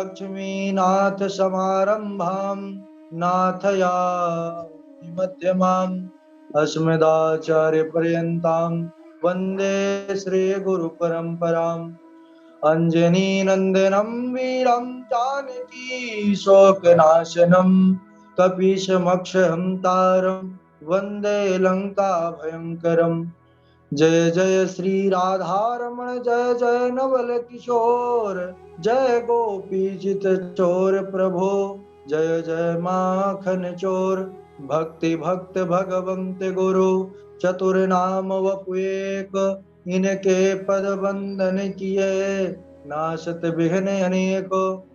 लक्ष्मीनाथ समारंभां नाथया मध्यमाम् अस्मदाचार्य पर्यन्तां वन्दे श्री गुरु परंपराम्। अंजनी नंदनम वीरम जानकी शोकनाशनम कपीशमक्षहं तारम वंदे लंका भयंकरम। जय जय श्री राधारमण जय जय नवल किशोर जय गोपीजित चोर प्रभो जय जय माखन चोर। भक्ति भक्त भगवंत गुरु चतुर नाम वपुएक इनके पद बंदन किए नाशत विघ्न अनेक।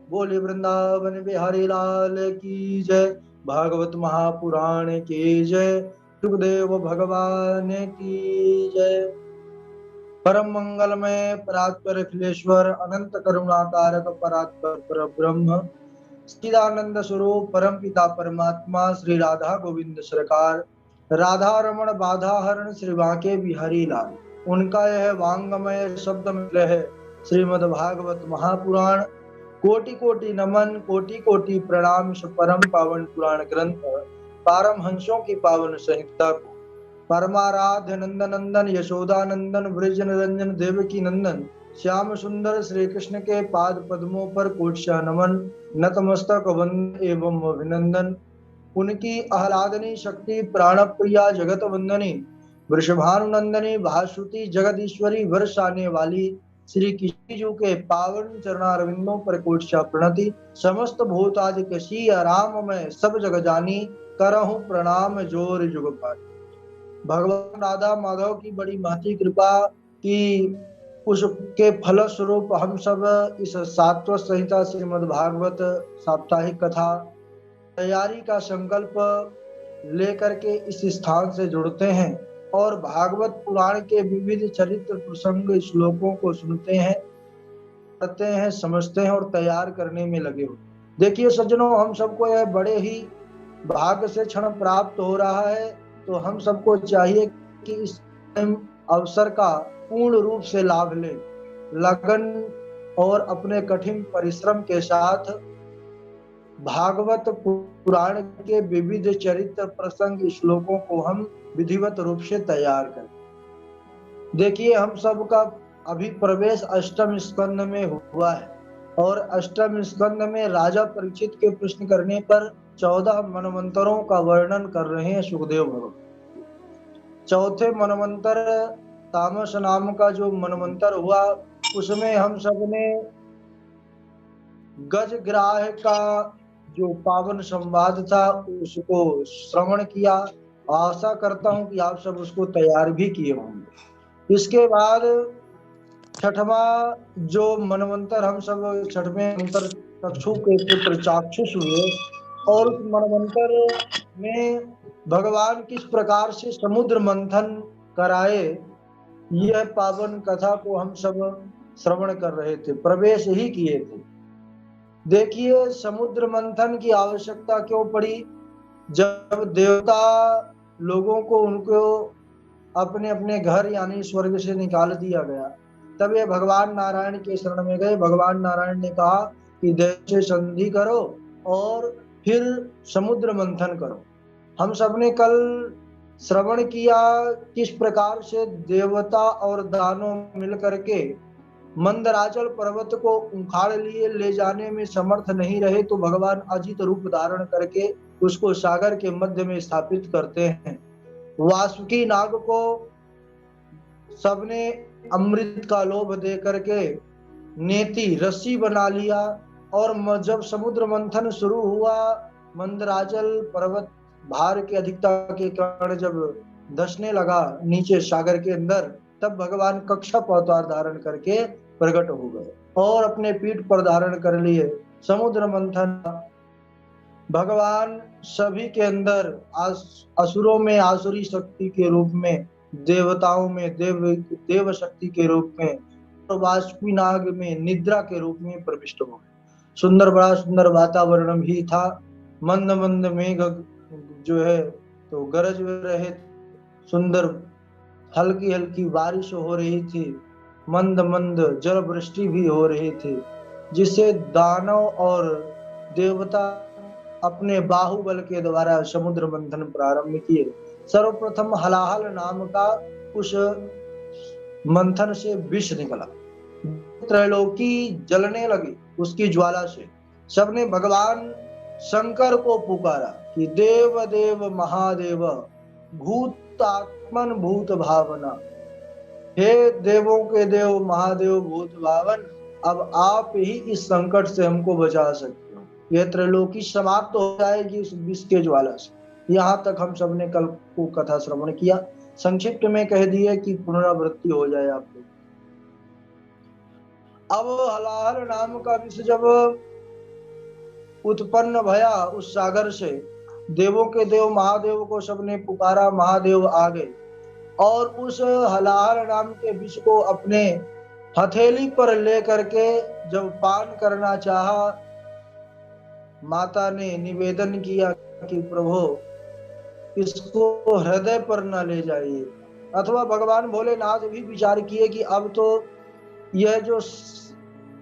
बोली वृंदावन बिहारी लाल की जय। भागवत महापुराण की जय। सुखदेव भगवान की जय। परम मंगलमय परात्पर अखिलेश्वर अनंत करुणाकारक परात्पर परब्रह्म सच्चिदानंद स्वरूप परम पिता परमात्मा श्री राधा गोविंद सरकार राधा रमण बाधा हरण श्री बांके बिहारी लाल उनका यह वांगमय शब्द मिल है श्रीमद् भागवत महापुराण। कोटि कोटि नमन कोटि कोटि प्रणाम परम पावन पुराण ग्रंथ पारमहंसों की पावन संहिता को परमाराध्य नंदन नंदन यशोदा नंदन ब्रज निरंजन देवकी नंदन श्याम सुंदर श्री कृष्ण के पाद पद्मों पर कोटशा नमन नतमस्तक वंदन एवं अभिनंदन। उनकी आह्लादनी शक्ति प्राणप्रिया जगत वंदनी वृषभानुनंदनी भाश्रुति जगदीश्वरी वर्षाने वाली श्री किशोर के पावन चरणारविंदों पर कोटशा प्रणति। समस्त भूतादि कशी राम में सब जग जानी करहूं प्रणाम जोर जुग पानी। भगवान राधा माधव की बड़ी महती कृपा की उसके फल स्वरूप हम सब इस सात्वत संहिता श्रीमद् भागवत साप्ताहिक कथा तैयारी का संकल्प लेकर के इस स्थान से जुड़ते हैं और भागवत पुराण के विविध चरित्र प्रसंग श्लोकों को सुनते हैं पढ़ते हैं समझते हैं और तैयार करने में लगे हो। देखिए सज्जनों, हम सबको यह बड़े ही भाग्य से क्षण प्राप्त हो रहा है, तो हम सबको चाहिए कि इस अवसर का पूर्ण रूप से लाभ लें, लगन और अपने कठिन परिश्रम के साथ भागवत पुराण के विविध चरित्र प्रसंग श्लोकों को हम विधिवत रूप से तैयार करें। देखिए, हम सबका अभी प्रवेश अष्टम स्कंद में हुआ है और अष्टम स्कंद में राजा परीक्षित के प्रश्न करने पर 14 मनवंतरों का वर्णन कर रहे हैं सुखदेव भगवान। चौथे मनवंतर तामस नाम का जो मनवंतर हुआ उसमें हम सब ने गजग्राह का जो पावन संवाद था उसको श्रवण किया। आशा करता हूं कि आप सब उसको तैयार भी किए होंगे। इसके बाद छठवा जो मनवंतर हम सब छठवें मंत्र चक्षु के पुत्र चाक्षुष हुए और उस मनवंतर में भगवान किस प्रकार से समुद्र मंथन कराए, यह पावन कथा को हम सब श्रवण कर रहे थे, प्रवेश ही किए थे। देखिए, समुद्र मंथन की आवश्यकता क्यों पड़ी? जब देवता लोगों को उनको अपने अपने घर यानी स्वर्ग से निकाल दिया गया, तब ये भगवान नारायण के शरण में गए। भगवान नारायण ने कहा कि देव से संधि करो और फिर समुद्र मंथन करो। हम सबने कल श्रवण किया किस प्रकार से देवता और दानव मिलकर के मंदराचल पर्वत को उखाड़ लिए, ले जाने में समर्थ नहीं रहे तो भगवान अजित रूप धारण करके उसको सागर के मध्य में स्थापित करते हैं। वासुकी नाग को सबने अमृत का लोभ दे करके नेति रस्सी बना लिया और जब समुद्र मंथन शुरू हुआ, मंदराचल पर्वत भार की अधिकता के कारण जब धंसने लगा नीचे सागर के अंदर, तब भगवान कच्छप अवतार धारण करके प्रकट हो गए और अपने पीठ पर धारण कर लिए। समुद्र मंथन भगवान सभी के अंदर असुरों में आसुरी शक्ति के रूप में, देवताओं में देव शक्ति के रूप में और वासुकी नाग में निद्रा के रूप में प्रविष्ट हो गए। सुंदर, बड़ा सुंदर वातावरण भी था। मंद मंद मेघ जो है तो गरज रहे, सुंदर हल्की हल्की बारिश हो रही थी, मंद मंद जल वृष्टि भी हो रही थी जिससे दानव और देवता अपने बाहुबल के द्वारा समुद्र मंथन प्रारंभ किए। सर्वप्रथम हलाहल नाम का उस मंथन से विष निकला, त्रैलोकी जलने लगी उसकी ज्वाला से। सबने भगवान शंकर को पुकारा कि देव देव महादेव भूतात्मन भूत भावना, हे देवों के देव महादेव भूत भावन, अब आप ही इस संकट से हमको बचा सकते हो। यह त्रैलोकी समाप्त हो जाएगी इस विष के ज्वाला से। यहाँ तक हम सबने कल को कथा श्रवण किया। संक्षिप्त में कह दिए कि पुनरावृत्ति हो जाए आप लोग। अब हलाहल नाम का विष जब उत्पन्न भया उस सागर से, देवों के देव महादेव को सबने पुकारा, महादेव आ गए और उस हलाहल नाम के विष को अपने हथेली पर ले करके जब पान करना चाहा, माता ने निवेदन किया कि प्रभु इसको हृदय पर न ले जाइए। अथवा भगवान भोलेनाथ भी विचार किए कि अब तो यह जो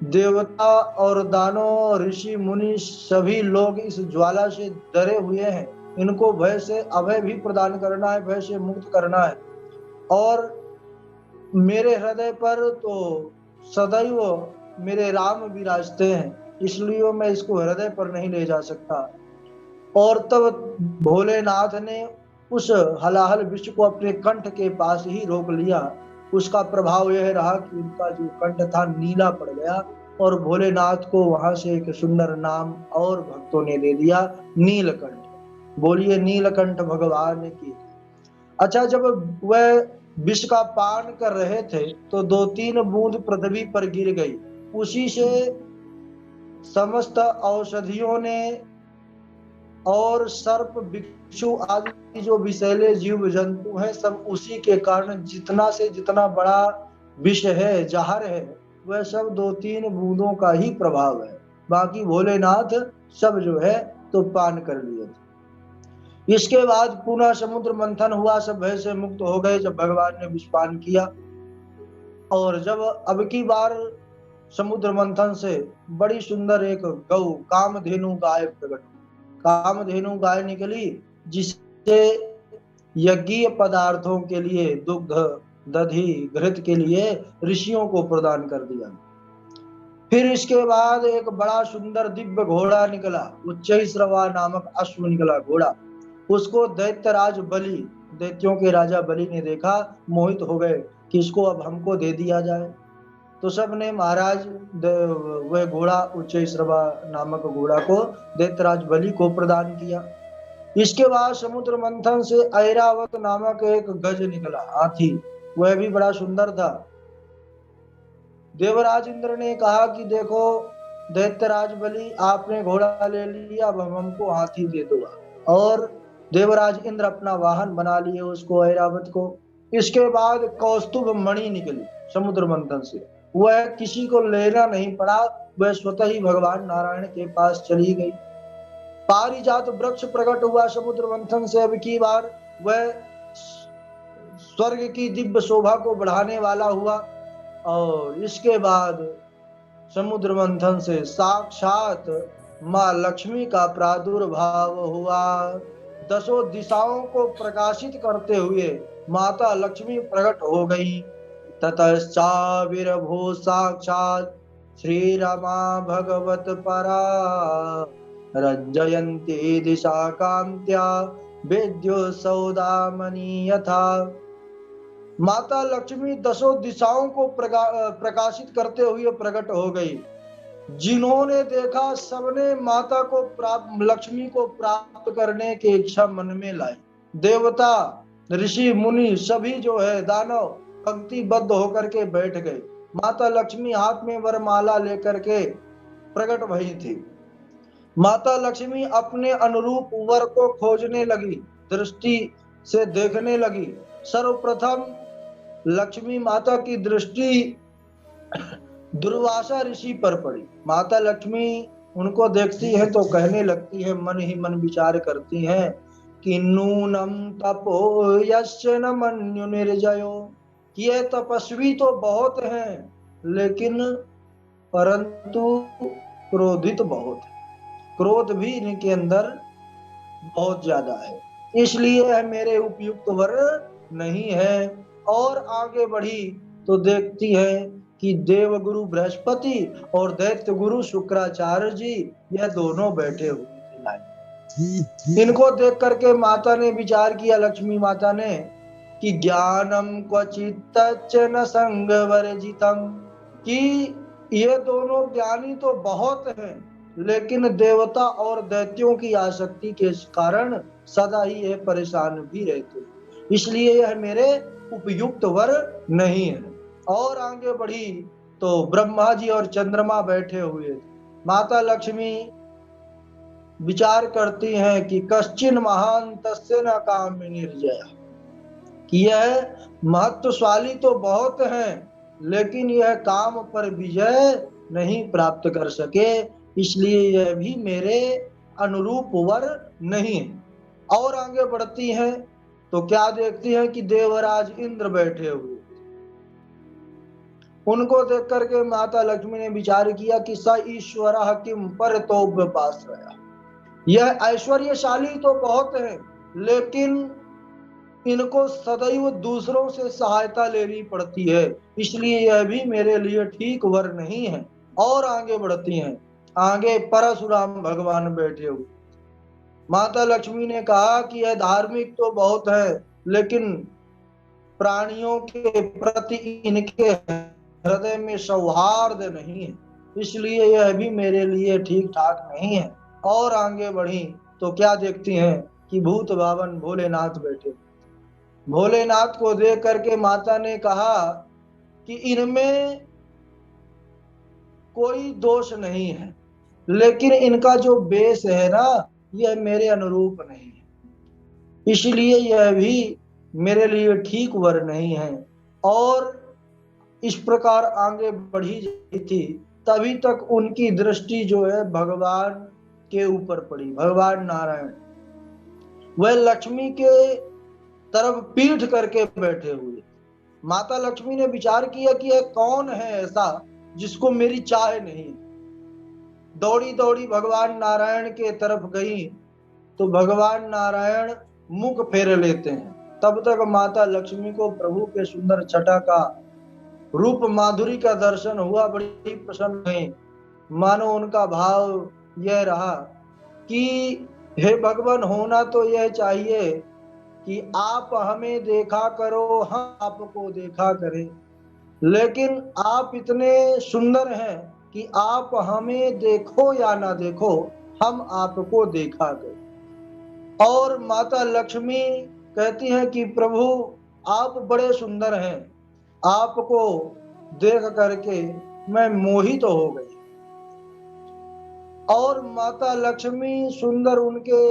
देवता और दानव ऋषि मुनि सभी लोग इस ज्वाला से डरे हुए हैं, इनको भय से अभय भी प्रदान करना है, भय से मुक्त करना है। और मेरे हृदय पर तो सदैव मेरे राम विराजते हैं, इसलिए मैं इसको हृदय पर नहीं ले जा सकता। और तब भोलेनाथ ने उस हलाहल विष को अपने कंठ के पास ही रोक लिया। उसका प्रभाव यह रहा कि उनका जो कंठ था नीला पड़ गया और भोलेनाथ को वहां से एक सुंदर नाम और भक्तों ने दे दिया, नीलकंठ। बोलिए नीलकंठ भगवान की। अच्छा, जब वह विष का पान कर रहे थे तो 2-3 बूंद पृथ्वी पर गिर गई। उसी से समस्त औषधियों ने और सर्प बिच्छू आदि जो विषैले जीव जंतु हैं, सब उसी के कारण जितना से जितना बड़ा विष है, जहर है, वह सब 2-3 बूंदों का ही प्रभाव है। बाकी भोलेनाथ सब जो है तो पान कर लिए थे। इसके बाद पुनः समुद्र मंथन हुआ, सब भय से मुक्त हो गए जब भगवान ने विष पान किया। और जब अब की बार समुद्र मंथन से बड़ी सुंदर एक गौ कामधेनु गाय प्रकट, कामधेनु गाय निकली, जिससे यज्ञीय पदार्थों के लिए दुग्ध दधि घृत के लिए ऋषियों को प्रदान कर दिया। फिर इसके बाद एक बड़ा सुंदर दिव्य घोड़ा निकला, उच्चैश्रवा नामक अश्व निकला घोड़ा। उसको दैत्यराज बलि, दैत्यों के राजा बलि ने देखा, मोहित हो गए कि इसको अब हमको दे दिया जाए। तो सबने महाराज वह घोड़ा उच्चैश्रवा नामक घोड़ा को दैत्यराज बलि को प्रदान किया। इसके बाद समुद्र मंथन से ऐरावत नामक एक गज निकला, हाथी, वह भी बड़ा सुंदर था। देवराज इंद्र ने कहा कि देखो दैत्यराज बलि, आपने घोड़ा ले लिया, अब हमको हाथी दे दो। और देवराज इंद्र अपना वाहन बना लिए उसको, ऐरावत को। इसके बाद कौस्तुभ मणि निकली समुद्र मंथन से, वह किसी को लेना नहीं पड़ा, वह स्वतः ही भगवान नारायण के पास चली गई। पारिजात वृक्ष प्रकट हुआ समुद्र मंथन से, अब की बार वह स्वर्ग की दिव्य शोभा को बढ़ाने वाला हुआ। और इसके बाद समुद्र मंथन से साक्षात माँ लक्ष्मी का प्रादुर्भाव हुआ। 10 दिशाओं को प्रकाशित करते हुए माता लक्ष्मी प्रकट हो गई। ततश्चाविर्भूत साक्षात श्री रमा भगवत परा, रंजयन्ती दिशा कांत्या विद्युत सौदामनी यथा। माता लक्ष्मी 10 दिशाओं को प्रकाशित करते हुए प्रकट हो गई। जिन्होंने देखा सबने माता को लक्ष्मी को प्राप्त करने की इच्छा मन में लाई। देवता ऋषि मुनि सभी जो है दानव पंक्तिबद्ध होकर के बैठ गए। माता लक्ष्मी हाथ में वरमाला लेकर के प्रकट भई थी। माता लक्ष्मी अपने अनुरूप वर को खोजने लगी, दृष्टि से देखने लगी। सर्वप्रथम लक्ष्मी माता की दृष्टि दुर्वासा ऋषि पर पड़ी। माता लक्ष्मी उनको देखती है तो कहने लगती है, मन ही मन विचार करती हैं कि नूनम तपो यस्य न मन्यु निर्जयो, कि ये तपस्वी तो बहुत हैं लेकिन परंतु क्रोधित बहुत है। क्रोध भी इनके अंदर बहुत ज्यादा है, इसलिए यह मेरे उपयुक्त वर नहीं है। और आगे बढ़ी तो देखती है कि देवगुरु बृहस्पति और दैत्य गुरु शुक्राचार्य जी यह दोनों बैठे हुए थे लाइन। इनको देख करके माता ने विचार किया, लक्ष्मी माता ने, कि ज्ञानम क्वचित न संग वर्जितम, कि ये दोनों ज्ञानी तो बहुत हैं, लेकिन देवता और दैत्यों की आसक्ति के कारण सदा ही ये परेशान भी रहते, इसलिए यह मेरे उपयुक्त वर नहीं है। और आगे बढ़ी तो ब्रह्मा जी और चंद्रमा बैठे हुए थे। माता लक्ष्मी विचार करती हैं कि कश्चिन महान तस्य न कामिनीर्जय, कि यह महत्वशाली तो बहुत हैं, लेकिन यह काम पर विजय नहीं प्राप्त कर सके, इसलिए यह भी मेरे अनुरूप वर नहीं है। और आगे बढ़ती हैं तो क्या देखती हैं कि देवराज इंद्र बैठे हुए। उनको देख करके माता लक्ष्मी ने विचार किया कि स ईश्वर किम पर तो व्यपाश्रया, यह ऐश्वर्यशाली तो बहुत है, लेकिन इनको सदैव दूसरों से सहायता लेनी पड़ती है, इसलिए यह भी मेरे लिए ठीक वर नहीं है। और आगे बढ़ती हैं, आगे परशुराम भगवान बैठे हुए। माता लक्ष्मी ने कहा कि यह धार्मिक तो बहुत है, लेकिन प्राणियों के प्रति इनके हृदय में सौहार्द नहीं है, इसलिए यह भी मेरे लिए ठीक ठाक नहीं है। और आगे बढ़ी तो क्या देखती हैं कि भूत भावन भोलेनाथ बैठे। भोलेनाथ को देख करके माता ने कहा कि इनमें कोई दोष नहीं है, लेकिन इनका जो वेश है ना, यह मेरे अनुरूप नहीं है, इसलिए यह भी मेरे लिए ठीक वर नहीं है। और इस प्रकार आगे बढ़ी जाती थी, तभी तक उनकी दृष्टि जो है भगवान के ऊपर पड़ी, भगवान नारायण। वह लक्ष्मी के तरफ पीठ करके बैठे हुए। माता लक्ष्मी ने विचार किया कि यह कौन है ऐसा जिसको मेरी चाह नहीं। दौड़ी दौड़ी भगवान नारायण के तरफ गई तो भगवान नारायण मुख फेर लेते हैं। तब तक माता लक्ष्मी को प्रभु के सुंदर छटा का रूप माधुरी का दर्शन हुआ, बड़ी प्रसन्न है। मानो उनका भाव यह रहा कि हे भगवान, होना तो यह चाहिए कि आप हमें देखा करो, हम आपको देखा करें, लेकिन आप इतने सुंदर हैं कि आप हमें देखो या ना देखो, हम आपको देखा करें। और माता लक्ष्मी कहती हैं कि प्रभु आप बड़े सुंदर हैं, आपको देख करके मैं मोहित हो गई। और माता लक्ष्मी सुंदर, उनके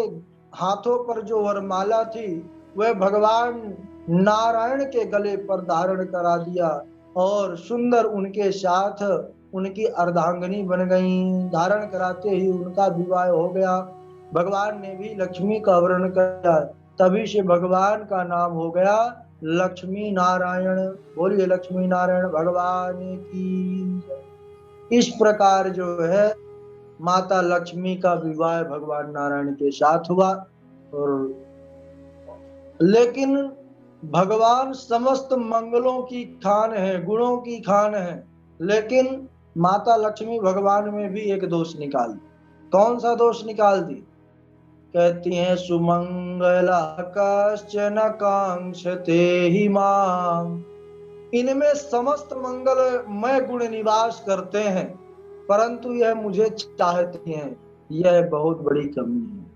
हाथों पर जो वरमाला थी वह भगवान नारायण के गले पर धारण करा दिया, और सुंदर उनके साथ उनकी अर्धांगिनी बन गई। धारण कराते ही उनका विवाह हो गया। भगवान ने भी लक्ष्मी का वर्ण किया, तभी से भगवान का नाम हो गया लक्ष्मी नारायण। बोलिए लक्ष्मी नारायण भगवान की। इस प्रकार जो है माता लक्ष्मी का विवाह भगवान नारायण के साथ हुआ। और लेकिन भगवान समस्त मंगलों की खान है, गुणों की खान है, लेकिन माता लक्ष्मी भगवान में भी एक दोष निकाल दी। कौन सा दोष निकाल दी? कहती हैं सुमंगला कश्चन कांक्षते ही माम, इनमें समस्त मंगलमय गुण निवास करते हैं, परंतु यह मुझे चाहती हैं, यह बहुत बड़ी कमी है।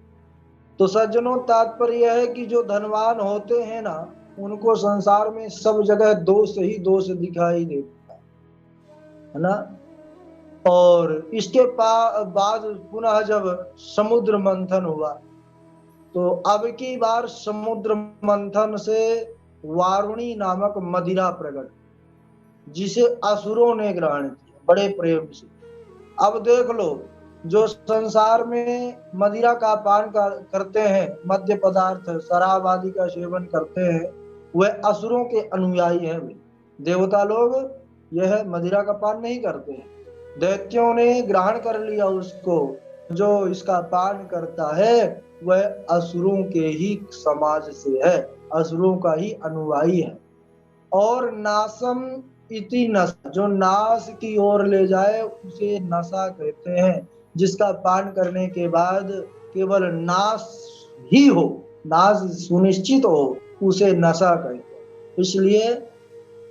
तो सज्जनों, तात्पर्य यह है कि जो धनवान होते हैं ना, उनको संसार में सब जगह दोष ही दोष दिखाई देता है ना। और इसके बाद पुनः जब समुद्र मंथन हुआ, तो अब की बार समुद्र मंथन से वारुणी नामक मदिरा प्रकट, जिसे असुरों ने ग्रहण किया बड़े प्रेम से। अब देख लो, जो संसार में मदिरा का पान करते हैं, मद्य पदार्थ शराब आदि का सेवन करते हैं, वह असुरों के अनुयायी हैं। देवता लोग यह मदिरा का पान नहीं करते हैं। दैत्यों ने ग्रहण कर लिया उसको। जो इसका पान करता है वह असुरों के ही समाज से है, असुरों का ही अनुयायी है। और नासम इति नशा, जो नाश की ओर ले जाए उसे नशा कहते हैं। जिसका पान करने के बाद केवल नाश ही हो, नाश सुनिश्चित हो, उसे नशा कहते हैं। इसलिए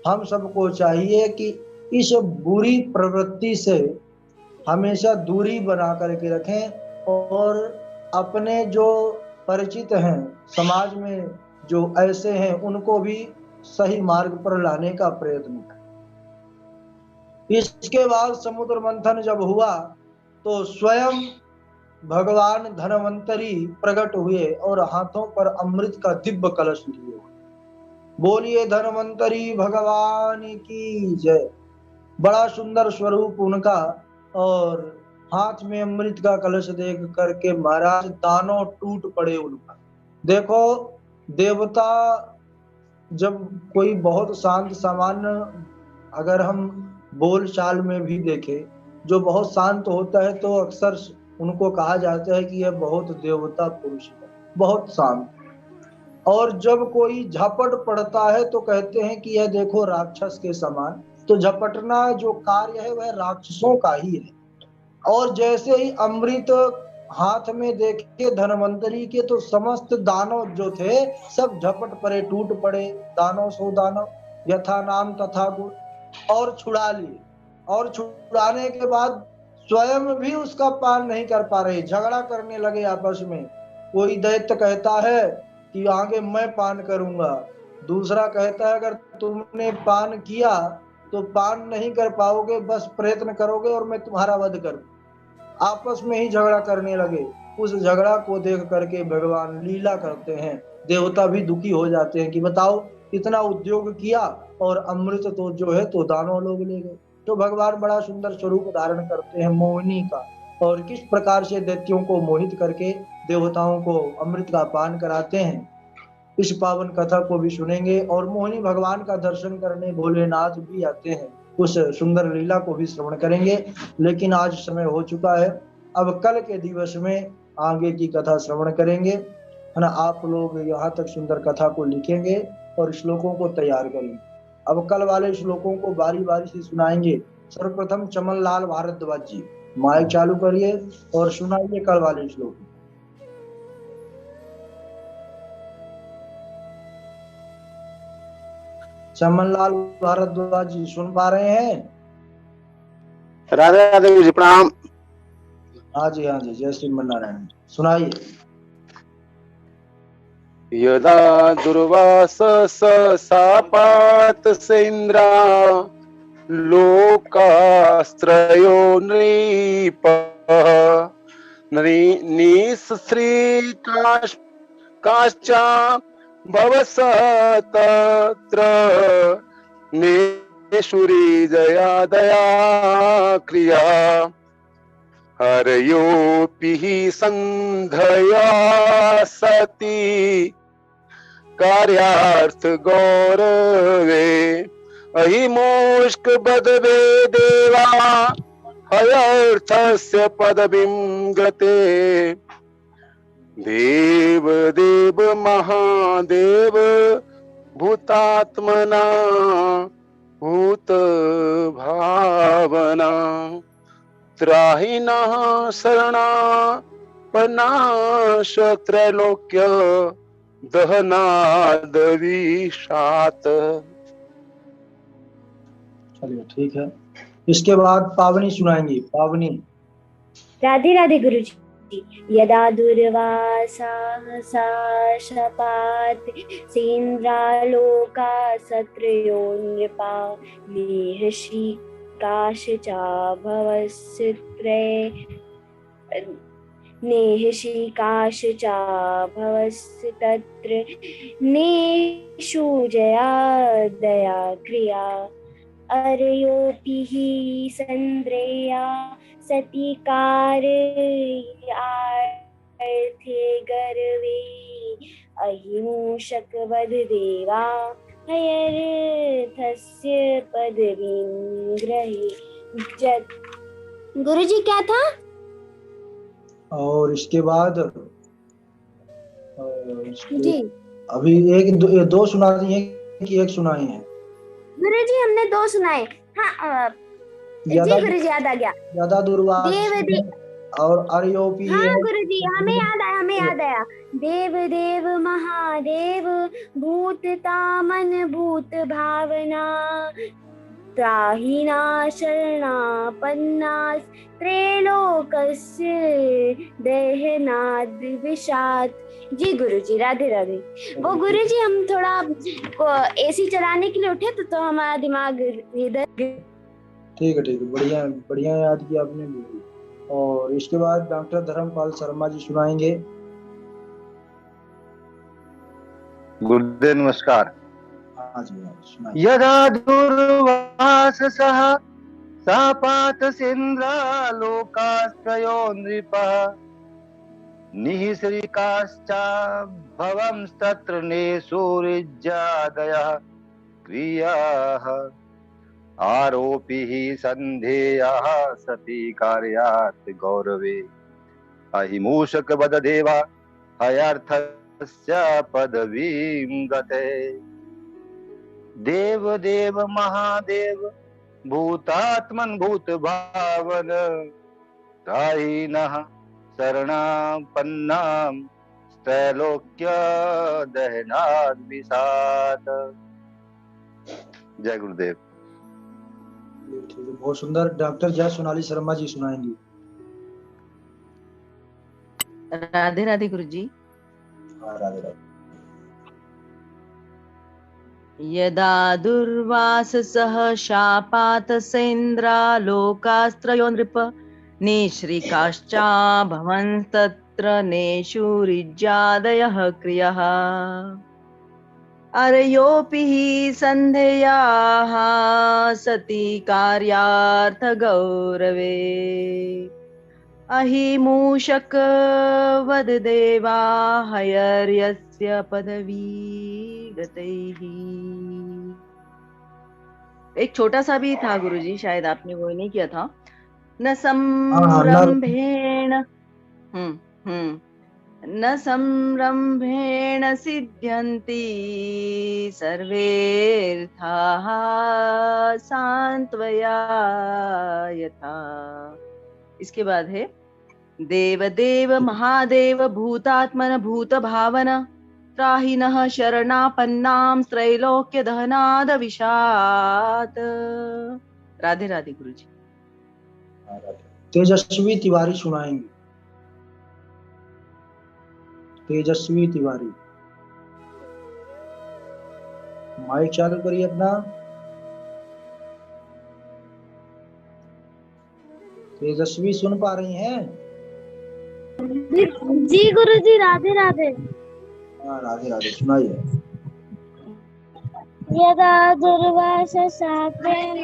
हम सबको चाहिए कि इस बुरी प्रवृत्ति से हमेशा दूरी बना करके रखें और अपने जो परिचित हैं समाज में जो ऐसे हैं उनको भी सही मार्ग पर लाने का प्रयत्न करें। इसके बाद समुद्र मंथन जब हुआ तो स्वयं भगवान धनवंतरी प्रकट हुए और हाथों पर अमृत का दिव्य कलश लिए। बोलिए धनवंतरी भगवान की जय। बड़ा सुंदर स्वरूप उनका, और हाथ में अमृत का कलश देख करके महाराज दानव टूट पड़े उनका। देखो, देवता जब कोई बहुत शांत सामान्य, अगर हम बोल चाल में भी देखें, जो बहुत शांत होता है तो अक्सर उनको कहा जाता है कि यह बहुत देवता पुरुष है, बहुत शांत। और जब कोई झपट पड़ता है तो कहते हैं कि यह देखो राक्षस के समान। तो झपटना जो कार्य है वह राक्षसों का ही है। और जैसे ही अमृत हाथ में देखे धनवंतरी के तो समस्त दानव जो थे सब झपट पड़े, टूट पड़े। दानव सो दानव यथा नाम तथा गुण, और छुड़ा लिए। और छुड़ाने के बाद स्वयं भी उसका पान नहीं कर पा रहे, झगड़ा करने लगे आपस में। कोई दैत्य कहता है कि आगे मैं पान करूंगा, दूसरा कहता है अगर तुमने पान किया तो पान नहीं कर पाओगे, बस प्रयत्न करोगे और मैं तुम्हारा वध करूं। आपस में ही झगड़ा करने लगे। उस झगड़ा को देख करके भगवान लीला करते हैं। देवता भी दुखी हो जाते हैं कि बताओ इतना उद्योग किया और अमृत तो जो है तो दानव लोग ले गए। तो भगवान बड़ा सुंदर स्वरूप धारण करते हैं मोहिनी का, और किस प्रकार से दैत्यों को मोहित करके देवताओं को अमृत का पान कराते हैं, इस पावन कथा को भी सुनेंगे। और मोहिनी भगवान का दर्शन करने भोलेनाथ भी आते हैं, उस सुंदर लीला को भी श्रवण करेंगे। लेकिन आज समय हो चुका है, अब कल के दिवस में आगे की कथा श्रवण करेंगे, है ना। आप लोग यहाँ तक सुंदर कथा को लिखेंगे और श्लोकों को तैयार करेंगे। अब कल वाले श्लोकों को बारी बारी से सुनाएंगे। सर्वप्रथम चमन लाल भारद्वाज जी माइक चालू करिए और सुनाइए कल वाले श्लोक। चमन लाल भारद्वाज जी सुन पा रहे हैं? राधे राधे जी, प्रणाम। हाँ जी, हाँ जी, जय श्री नारायण, सुनाइए। यदा दुर्वास सापात सेन्द्रा लोकास्त्रयो नृपः काश्चा भवस तत्र नेशुरी जया दया क्रिया हरयोऽपि हि सन्धया सती कार्यार्थ गौरवे अहिमोष्क बदवे देवा हयर्थस्य पदवीं गते देव देव महादेव भूतात्मना भूत भावना त्राहिणः शरणापन्नाश त्रैलोक्य दहनाद विषात। चलिए ठीक है। इसके बाद पावनी सुनाएंगी। पावनी। राधे राधे गुरु जी। यदा दुर्वासाः शापात् सेन्द्रालोका सत्रयो नृपा नेहसि काशचाभवस्य तत्र नेषु जया दया क्रिया अर्योऽपि हि सन्द्रेया सती कार्यार्थे गर्वे अहिंसक वधदेवा हयर्थस्य पदवीं गृहीत गुरुजी क्या था? और इसके बाद जी अभी दो सुना दी है कि एक सुनाई है? गुरुजी हमने 2 सुनाए। हाँ जी यदा गुरुजी याद आ गया। यदा दुर्वास देव दे और अरयोपी हाँ है। गुरुजी हमें याद आया। देव देव महादेव भूततामन भूत भावना त्राहिना शरणापन्नास त्रैलोकस्य दहनाद विषाद। जी गुरुजी राधे राधे। वो गुरुजी हम थोड़ा एसी चलाने के लिए उठे तो हमारा दिमाग इधर। ठीक है बढ़िया बढ़िया याद किया आपने भी। और इसके बाद डॉक्टर धर्मपाल शर्मा जी सुनाएंगे। गुरुदेव नमस्कार। हाँ जी सुनाइए। यदा दुर्वास सह सापात सिंद्रालोकाश्रयो नृपः निःश्रिकाश्च भवंस्तत्र नेषुरिज्यादयः क्रियाः आरोपिः सन्धेयः सति कार्यात् गौरवे अहिमूषक वददेवा हयार्थस्य पदवीं गते देव देव महादेव भूतात्मन भूत भावन राहिनः शरणापन्नां त्रैलोक्य दहनाद विषाद। जय गुरुदेव। ठीक है बहुत सुंदर। डॉक्टर जय सोनाली शर्मा जी सुनाएंगी। राधे राधे गुरुजी। हाँ राधे राधे। यदा दुर्वाससः शापात् सेन्द्रालोकास्त्रयो नृप निःश्रिकाश्चा भवन्तत्र नेषुरिज्यादयः क्रियः अरयोऽपि हि सन्धेयाः सति कार्यार्थगौरवे अहिमूषक वददेवा हयर्यस्य पदवी गतैः। एक छोटा सा भी था गुरुजी, शायद आपने वो नहीं किया था। न संरंभेण न संरंभेण सिद्ध्यन्ति सर्वेऽर्थाः सान्त्वया यथा। इसके बाद है देव देव महादेव भूतात्मन भूत भावन त्राहिनः शरणापन्नां त्रैलोक्य दहनाद विषाद। राधे राधे गुरुजी। तेजस्वी तिवारी सुनाएंगे। तेजस्वी तिवारी माइक चालू करिए अपना। तेजस्वी सुन पा रही हैं? जी गुरुजी राधे राधे। हाँ राधे राधे सुनाइए। यदा दुर्वास शापेन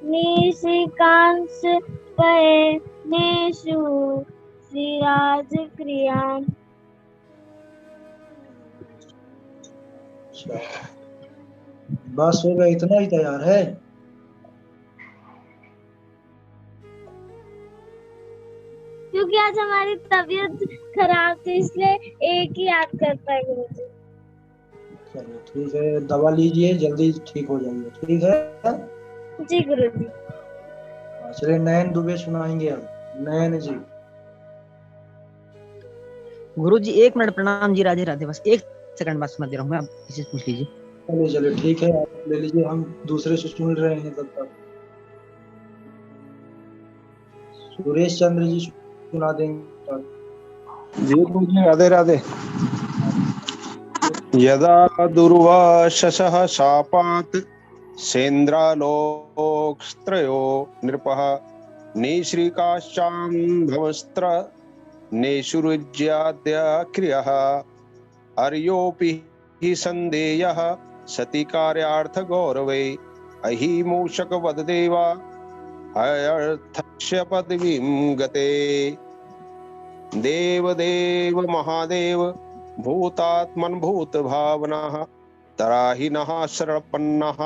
निशिकांश पये नेषु श्रीराज क्रियाम। बस हो गया, इतना ही तैयार है? क्योंकि आज हमारी तबीयत खराब थी इसलिए एक ही याद कर पाए गुरुजी। चलिए ठीक है, दवा लीजिए जल्दी ठीक हो जाइए। ठीक है जी गुरुजी। चलिए नयन दुबे सुनाएंगे अब। नयन जी। गुरुजी 1 मिनट। प्रणाम जी। राधे राधे। बस 1 सेकंड बाद सुना दे रहा हूँ मैं, आप किसी से पूछ लीजिए। चलिए ठीक है, आप ले लीजिए, हम दूसरे से सुन रहे हैं तब तक। सुरेश चंद्र जी सुना देंगे। जी गुरुजी राधे राधे। यदा दुर्वाससः शापात् सेन्द्रालोकस्त्रयो नृपः निःश्रिकाश्चां भवस्त्र नेषुरुज्याद्य क्रियः अर्योऽपि हि सन्देयः सति कार्यार्थ गौरवे अहिमूषक वददेवा हयर्थस्य पदवीं गते देव देव महादेव भूतात्मन भूत भावना तराहिनः शरणापन्नः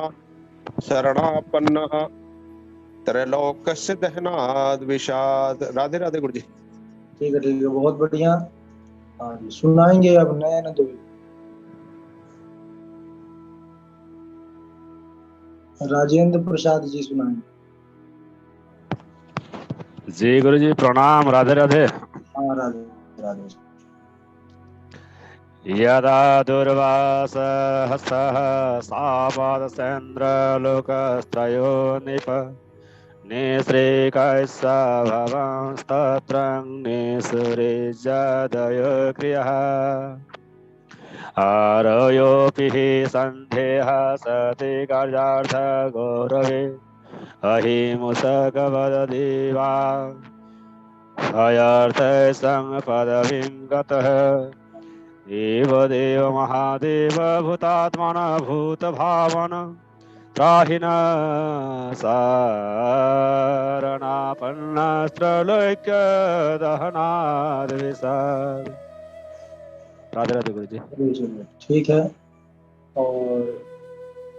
त्रैलोक्यस्य दहनाद विषाद। राधे राधे गुरु जी। ठीक है, बहुत बढ़िया। हाँ जी, सुनाएंगे अब नयन दुबे। राजेंद्र प्रसाद जी सुनाएंगे। जी गुरु जी प्रणाम, राधे राधे। हाँ राधे राधे। यदा दुर्वासः सापादसेन्द्रलोकत्रयो निप निःश्रीकस्य भवंस्तत्र निःसुरेजदय क्रियः आरयोऽपि हि सन्देहः सति कार्यार्थ गौरवे अहिमुषकवदेवा अयर्थ संपदवीं गतः देवदेव महादेव भूतात्मन भूतभावन त्राहिन शरणापन्नस्त्रलोक्य दहनाद विषाद। राधे राधे गुरु जी। ठीक है, और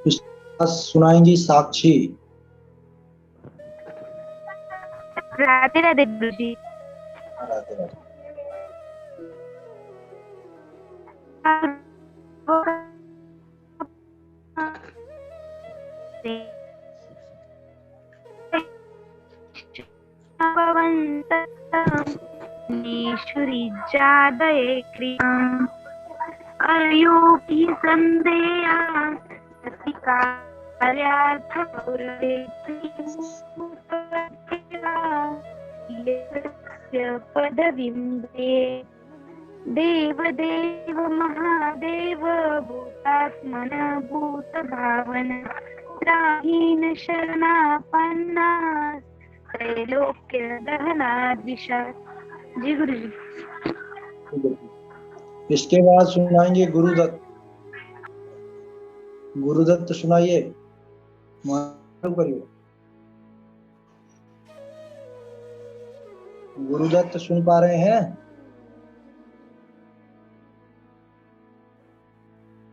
इस सुनाएंगी साक्षी। राधे राधे गुरु जी। राधे राधे। ईश्वरीजादये क्रियाम् अयोपि संदेया सति कार्यार्थ गौरवे पदवीं दे देवदेव महादेव भूतात्मन भूतभावन त्राहीन शरणापन्ना त्रैलोक्य दहनाद विषाद। जी गुरु जी। इसके बाद सुनाएंगे गुरुदत्त। गुरुदत्त सुनाइए, शुरू करिए। गुरुदत्त सुन पा रहे हैं?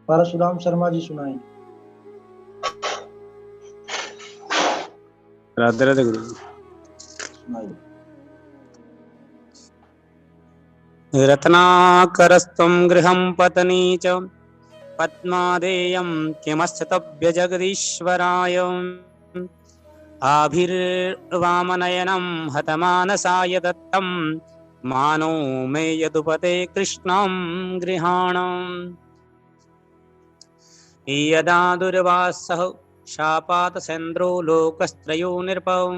परशुराम शर्मा जी सुनाएंगे। राधे राधे गुरु जी। सुनाइए। रत्नाकरस्त्वं गृहं पत्नी च पद्मादेयं किमस्तव्य जगदीश्वराय आभिर्वामनयनं हतमानसाय दत्तं मानो मे यदुपते कृष्णं गृहाणम् यदा दुर्वासः शापातसेन्द्रो लोकस्त्रयो नृपौ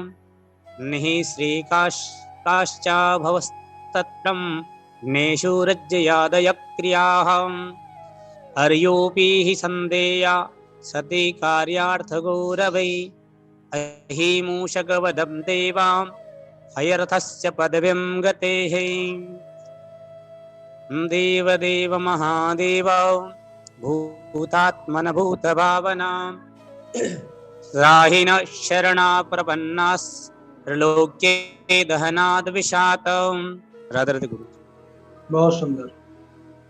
निःश्रीकाश्चाभवस्तत्रं नेषुरज्जयादय क्रियाः अर्योऽपि हि सन्देया सति कार्यार्थगौरवै अहिमूषकवधं देवां हयर्थस्य पदवीं गतेः देवदेव महादेव भूतात्मन भूतभावना राहिन शरणा प्रपन्नास त्रिलोक्ये दहनाद विषातम्। राधे राधे गुरु। बहुत सुंदर।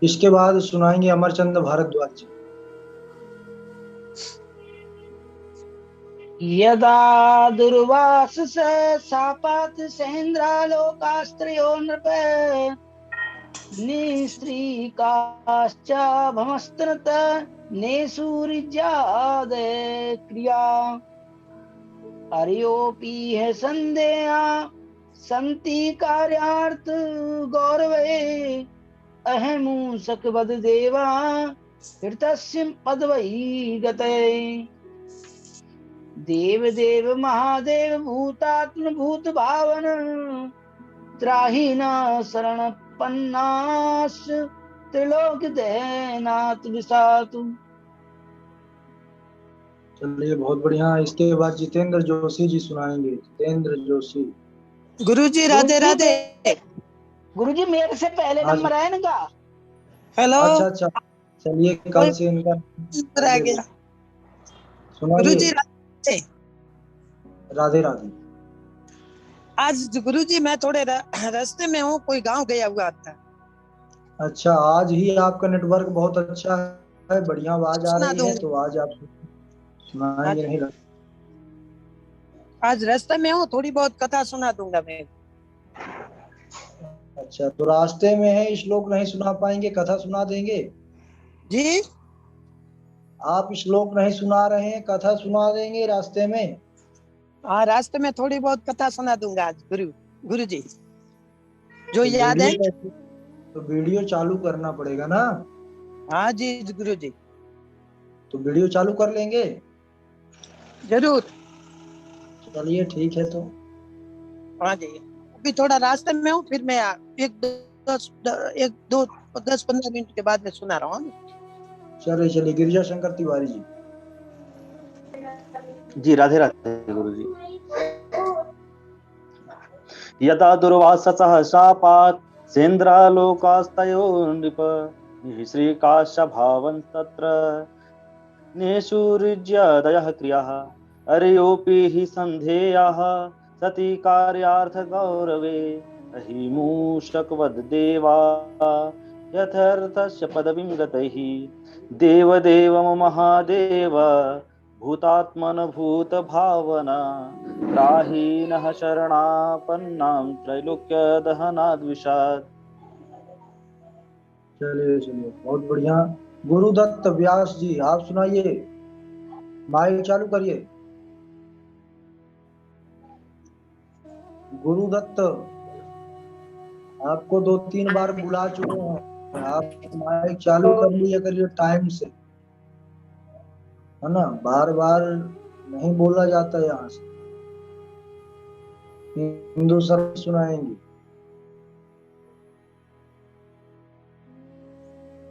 इसके बाद सुनाएंगे अमरचंद भारद्वाज जी। यदा दुर्वास शापात सेन्द्रालोकास्त्रयो नृप निःश्रीकाश्च भमस्तनत नेषुरिज्यादे क्रिया अर्योऽपि है संदेया संति कार्यार्थ गौरवे अहमूषकवद देवा हृतस्य पदवी गते देवदेव महादेव भूतात्म भूत भावन त्राहीन शरणपन्नास त्रिलोक दहनाद विषाद। चलिए, बहुत बढ़िया। इसके बाद जितेंद्र जोशी जी सुनाएंगे। जितेंद्र जोशी। गुरुजी राधे राधे। गुरुजी मेरे से पहले हाँ नंबर है इनका। हेलो। अच्छा अच्छा, चलिए कल से इनका रह गया। गुरुजी राधे राधे राधे। आज गुरुजी मैं थोड़े रास्ते में हूँ, कोई गांव गया हुआ था। अच्छा, आज ही आपका नेटवर्क बहुत अच्छा है, बढ़िया आवाज आ सुना रही है, दूंगा। तो आज आप सुनाएंगे आज नहीं? आज रास्ते में हूँ, थोड़ी बहुत कथा सुना दूंगा मैं। अच्छा, तो रास्ते में है, श्लोक नहीं सुना पाएंगे, कथा सुना देंगे? जी आप श्लोक नहीं सुना रहे हैं, कथा सुना देंगे रास्ते में? हाँ, रास्ते में थोड़ी बहुत कथा सुना दूंगा आज गुरु जी, जो तो याद वीडियो है। कैसे? तो वीडियो चालू करना पड़ेगा ना? हाँ जी गुरु जी, तो वीडियो चालू कर लेंगे? जरूर। चलिए ठीक है, तो हाँ जी, अभी थोड़ा रास्ते में हूँ, फिर मैं एक एक दो 10-15 मिनट के बाद में सुना रहा हूँ। चलिए चलिए, गिरिजा शंकर तिवारी जी। जी राधे राधे गुरु जी। यदा दुर्वाससः शापात् सेन्द्रालोकास्तयो नृप श्रीकाश्य भावन् तत्र नेषुरुज्यदयः क्रियाः अर्योऽपि हि सन्धेयाः सति कार्यार्थगौरवे अहिमूषकवद् देवा यथार्थस्य पदवीं गतैः देवदेव महादेव भूतात्मन भूत भावना त्राहि नः शरणापन्नां त्रैलोक्य दहनाद् विषाद। चलिए चलिए, बहुत बढ़िया। गुरुदत्त व्यास जी, आप सुनाइए, माइक चालू करिए। गुरुदत्त, आपको 2-3 बार बुला चुके हैं, आप माइक चालू कर लिया करिए टाइम से, है ना? बार बार नहीं बोला जाता यहाँ से। हिंदू सर सुनाएंगे।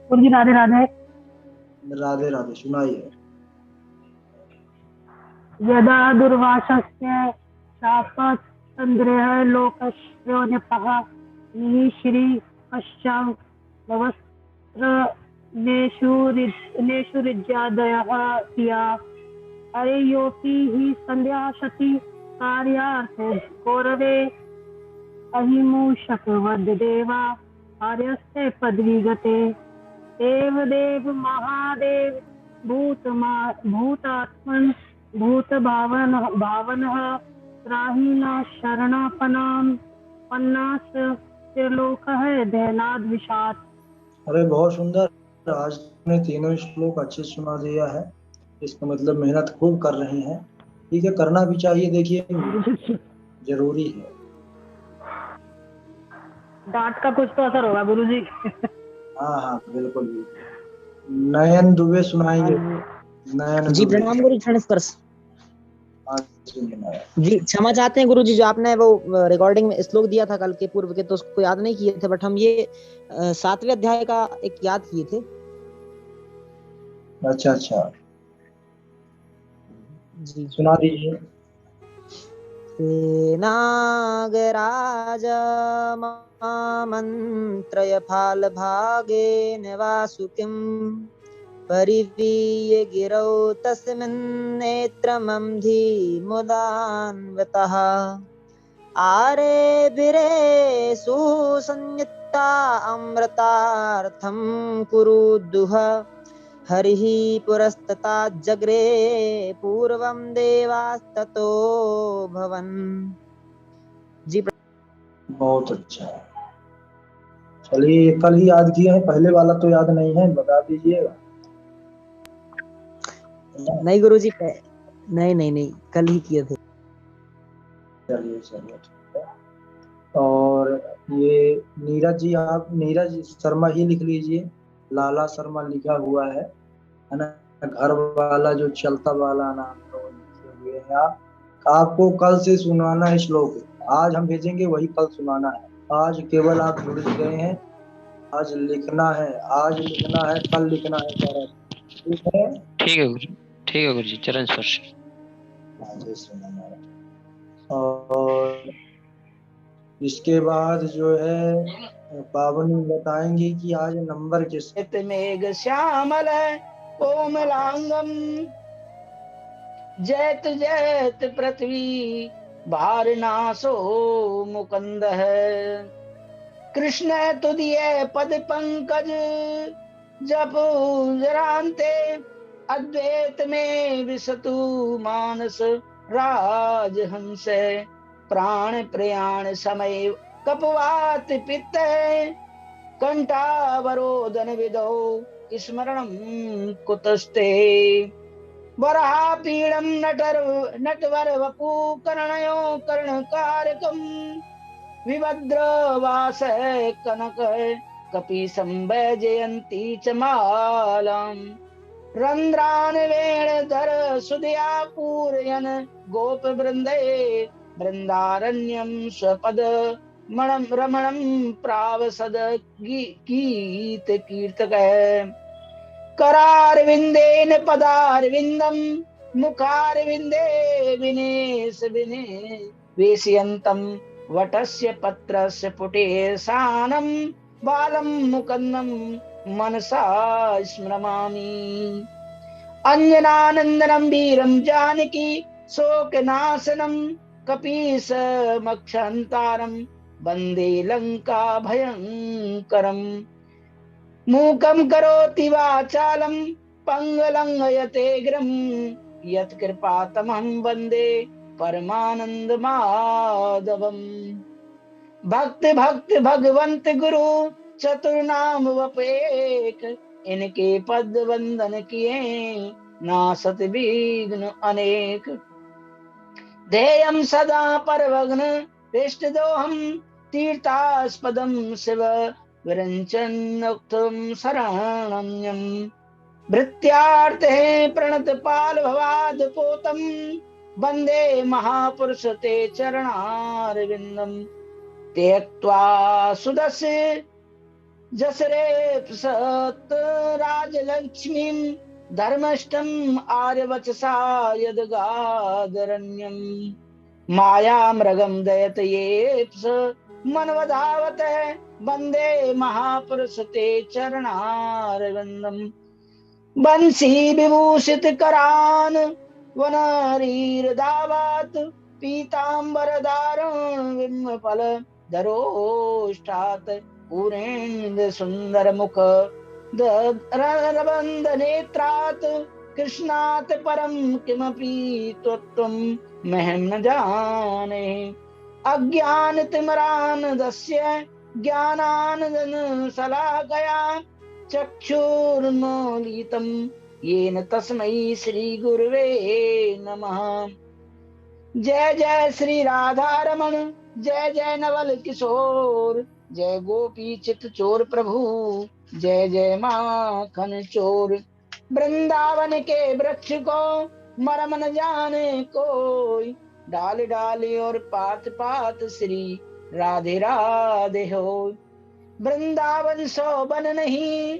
गुरु जी राधे राधे। राधे राधे, सुनाइए। यदा दुर्वासस्य शापात् संग्रह लोकस्य नृपः श्री पश्चात् भवस्त्र नेषुरिज्यादयः क्रिया अरेयोऽपि हि संध्या सति कार्यार्थे गौरवे अहिमूषकवद् देवा आर्यस्य पदवी गते देवदेव महादेव भूतात्मन् भूतभावनः त्राहिणः शरणापन्नां पन्नास त्रिलोकः दहनाद् विषाद। अरे बहुत सुंदर, आज ने तीनों श्लोक अच्छे सुना दिया है। इसका मतलब मेहनत खूब कर रही हैं। ठीक है, करना भी चाहिए, देखिए जरूरी है। डांट का कुछ तो असर होगा गुरु जी। हाँ हाँ, बिल्कुल बिल्कुल। नयन दुबे सुनाएंगे। नयन जी दुबे। प्रणाम गुरु जी, स्पर्श। हाँ, सुनिए नयन। जी क्षमा चाहते हैं गुरु जी, जो आपने वो रिकॉर्डिंग में श्लोक दिया था कल के पूर्व के, तो उसको याद नहीं किए थे, बट हम ये 7वें अध्याय का एक याद किए थे। अच्छा अच्छा, जी सुना दीजिए। नागराज मंत्रय फाल भागेन वासुकिं परिवीय गिरौ तस्मिन् नेत्रमं धीमुदान्वितः आरे बिरे सुसंयुक्ता अमृतार्थं कुरुदुः हरिः पुरस्तता जग्रे पूर्वं देवास्ततो भवन्। जी बहुत अच्छा, चलिए कल ही याद किए हैं, पहले वाला तो याद नहीं है, बता दीजिएगा। नहीं गुरु जी, नहीं कल ही किए थे। चलिए चलिए, ठीक है। और ये नीरज जी, आप नीरज शर्मा ही लिख लीजिए, लाला शर्मा लिखा हुआ है ना? घर वाला जो चलता वाला नाम तो लिखे हुए हैं आप। आपको कल से सुनाना है श्लोक, आज हम भेजेंगे, वही कल सुनाना है। आज केवल आप जुड़ गए हैं, आज लिखना है, आज लिखना है, कल लिखना है सारा। ठीक है, ठीक है गुरु, ठीक है गुरु जी, चरण स्पर्श। और इसके बाद जो है पावनी बताएंगी कि आज नंबर किस। मेघ श्यामल कोमलांगम जैत जैत पृथ्वी भारनासो मुकुंद है कृष्ण तुदिये पद पंकज जप जरांते अद्वैत में विसतु मानस राजहंस प्राण प्रयाण समय कपवात पित्त कंठावरोदन विदो स्मरणं कुतस्ते वराह पीडम नटवर वपु कर्णयो कर्णकारकम विभद्रवास कनक कपि संवैजयन्ती च मालाम् रंध्रान वेणधर सुदया पूरयन गोप वृंदे वृंदारण्यम स्वपद मणम रमणम प्रावसद गीत कीर्तक करारविंदेन पदारविंदम मुखारविंदे विनेश विने वेशयन्तं वटस्य पत्रस्य पुटे सानं बालं मुकन्दं मनसा स्मरामि अंजनानंदनं वीरं जानकी शोकनाशनं कपीशमक्षहन्तारं वन्दे लंका भयंकरम् मूकं करोति वाचालं पंगलंघयते गिरं यत्कृपातमहं वन्दे परमानंद माधवम् भक्त भक्त भगवंत गुरु चतुर्नाम वपेक इनके पद वंदन किए नासत विघ्न अनेक ध्येयं सदा परवग्न पृष्ठ दोहम तीर्थास्पदम शिव विरंचन्नुक्तम शरणम्यम भृत्यार्थे प्रणत पाल भवाद पोतम वंदे महापुरुष ते चरणारविंदम त्यक्त्वा सुदस्य जसरे सत राजलक्ष्मीं धर्मष्टम आर्यवचसा यदगादरण्यम माया मृगम दयतये मनवधावत वंदे महापुरुष ते चरणारविंदम बंसी विभूषित करान वनरीर दावात पीतांबर दारुण विमफल धरोष्ठात पूरेन्द्र सुंदर मुख रबंद नेत्रात कृष्णात परम किमपि त्वं मह्यं न जाने अज्ञान तिमरान दस्य ज्ञानानंदन शलाकया चक्षुर्मीलितं येन तस्मै श्री गुरुवे नमः। जय जय श्री राधा रमण जय जय नवल किशोर जय गोपी चित चोर प्रभु जय जय माखन चोर वृंदावन के वृक्ष को मरम न जाने कोई डाल डाल और पात पात श्री राधे राधे हो वृंदावन सो बन नहीं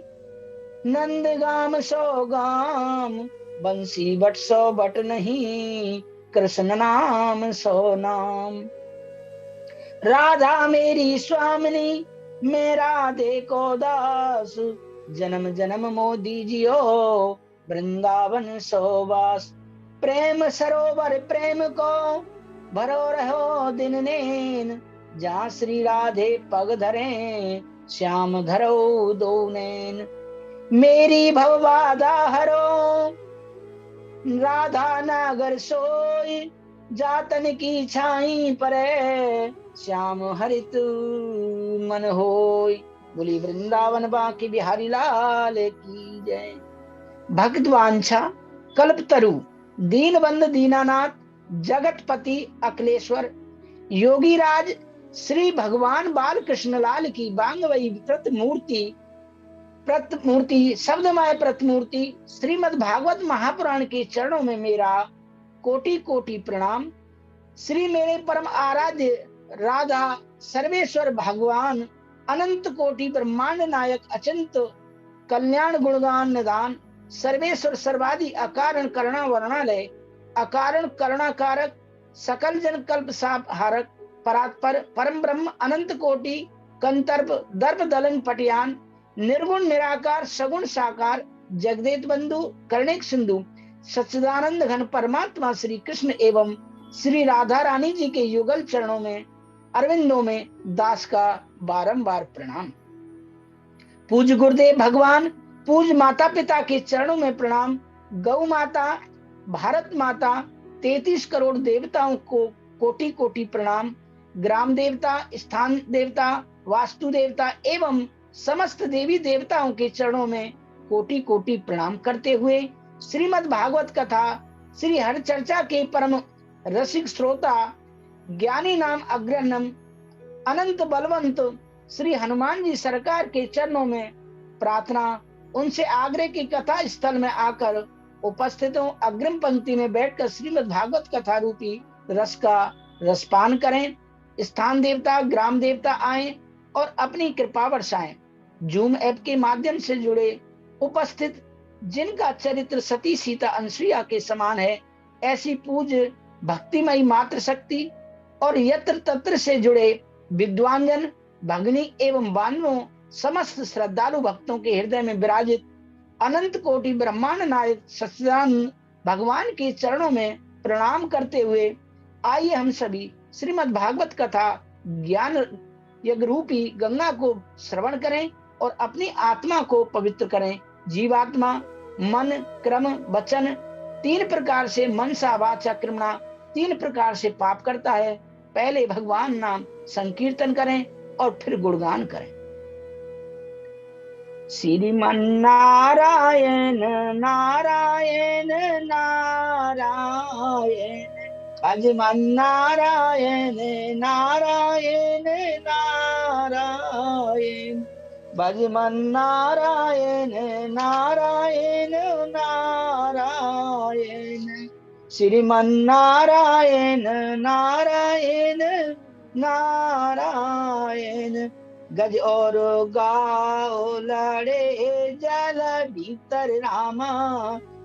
नंदगाम सो गाम बंसी बट सो बट नहीं कृष्ण नाम सो नाम राधा मेरी स्वामिनी मेरा देखो दास जन्म जन्म मोदी जियो वृंदावन सोवास प्रेम सरोवर प्रेम को भरो रहो दिन नैन जहाँ श्री राधे पग धरे श्याम धरो दो नैन मेरी भवबाधा हरो राधा नागर सोई जातन की छाई परे श्याम हरित मन होय बोली वृंदावन बांके बिहारी लाल की जय। भक्त वांछा कल्पतरु दीनबंधु दीनानाथ जगतपति अखिलेश्वर योगी राज श्री भगवान बाल कृष्ण लाल की बांगवई प्रतिमूर्ति शब्दमय प्रतिमूर्ति श्रीमद् भागवत महापुराण के चरणों में मेरा कोटि कोटि प्रणाम। श्री मेरे परम आराध्य राधा सर्वेश्वर भगवान अनंत कोटि ब्रह्मांड नायक अचिंत कल्याण गुणगान निदान सर्वेश्वर सर्वादि अकारण करुणा वर्णालय अकारण करुणाकारक सकल जन कल्प साप हारक परात्पर परम ब्रह्म अनंत कोटि कंतर्प दर्प दलन पटियान निर्गुण निराकार सगुण साकार जगदेत बंधु कर्णिक सिंधु सच्चिदानंद घन परमात्मा श्री कृष्ण एवं श्री राधा रानी जी के युगल चरणों में अरविंदों में दास का बारंबार प्रणाम। पूज गुरुदेव भगवान, पूज माता पिता के चरणों में प्रणाम। गौ माता, भारत माता, 33 करोड़ देवताओं को कोटि कोटि प्रणाम। ग्राम देवता, स्थान देवता, वास्तु देवता एवं समस्त देवी देवताओं के चरणों में कोटि कोटि प्रणाम करते हुए श्रीमद् भागवत कथा श्री हर चर्चा के परम रसिक श्रोता ज्ञानी नाम अग्रहणम अनंत बलवंत श्री हनुमान जी सरकार के चरणों में प्रार्थना, उनसे आग्रह की कथा स्थल में आकर उपस्थित हो, अग्रिम पंक्ति में बैठकर श्रीमद् भागवत कथा रूपी रस का रसपान करें। स्थान देवता, ग्राम देवता आए और अपनी कृपा बरसाएं। जूम ऐप के माध्यम से जुड़े उपस्थित जिनका चरित्र सती सीता अनुसुईया के समान है, ऐसी पूज्य भक्तिमयी मातृ शक्ति और यत्र तत्र से जुड़े विद्वानजन, भगनी एवं बांधवों, समस्त श्रद्धालु भक्तों के हृदय में विराजित अनंत कोटि ब्रह्मांड नायक सच्चिदानंद भगवान के चरणों में प्रणाम करते हुए आइए हम सभी श्रीमद् भागवत कथा ज्ञान यज्ञ रूपी गंगा को श्रवण करें और अपनी आत्मा को पवित्र करें। जीवात्मा मन, क्रम, वचन 3 प्रकार से मनसा वाचा कर्मणा 3 प्रकार से पाप करता है। पहले भगवान नाम संकीर्तन करें और फिर गुणगान करें। श्रीमन नारायण नारायण नारायण, भजमन नारायण नारायण नारायण, भजमन नारायण नारायण नारायण, श्रीमन नारायण नारायण नारायण। गज और गाओ लड़े जल भीतर रामा,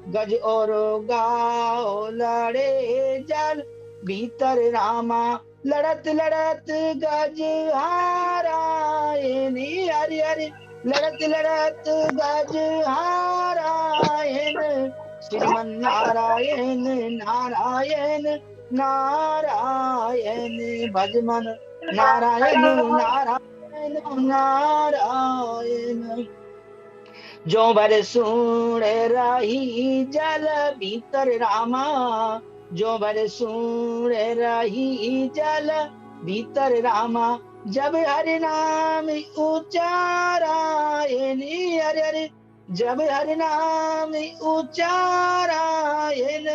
गज और गाओ लड़े जल भीतर रामा, लड़त लड़त गज हारायण हरि हरि, लड़त लड़त गज हारायण, श्रीमन नारायण नारायण नारायण, भजमन नारायण नारायण नारायण। जो भर सुन रही जल भीतर रामा, जो भर सुन रही जल भीतर रामा, जब हरि नाम उच्चारायण हरि हरि, जब हरि नाम उच्चारायण,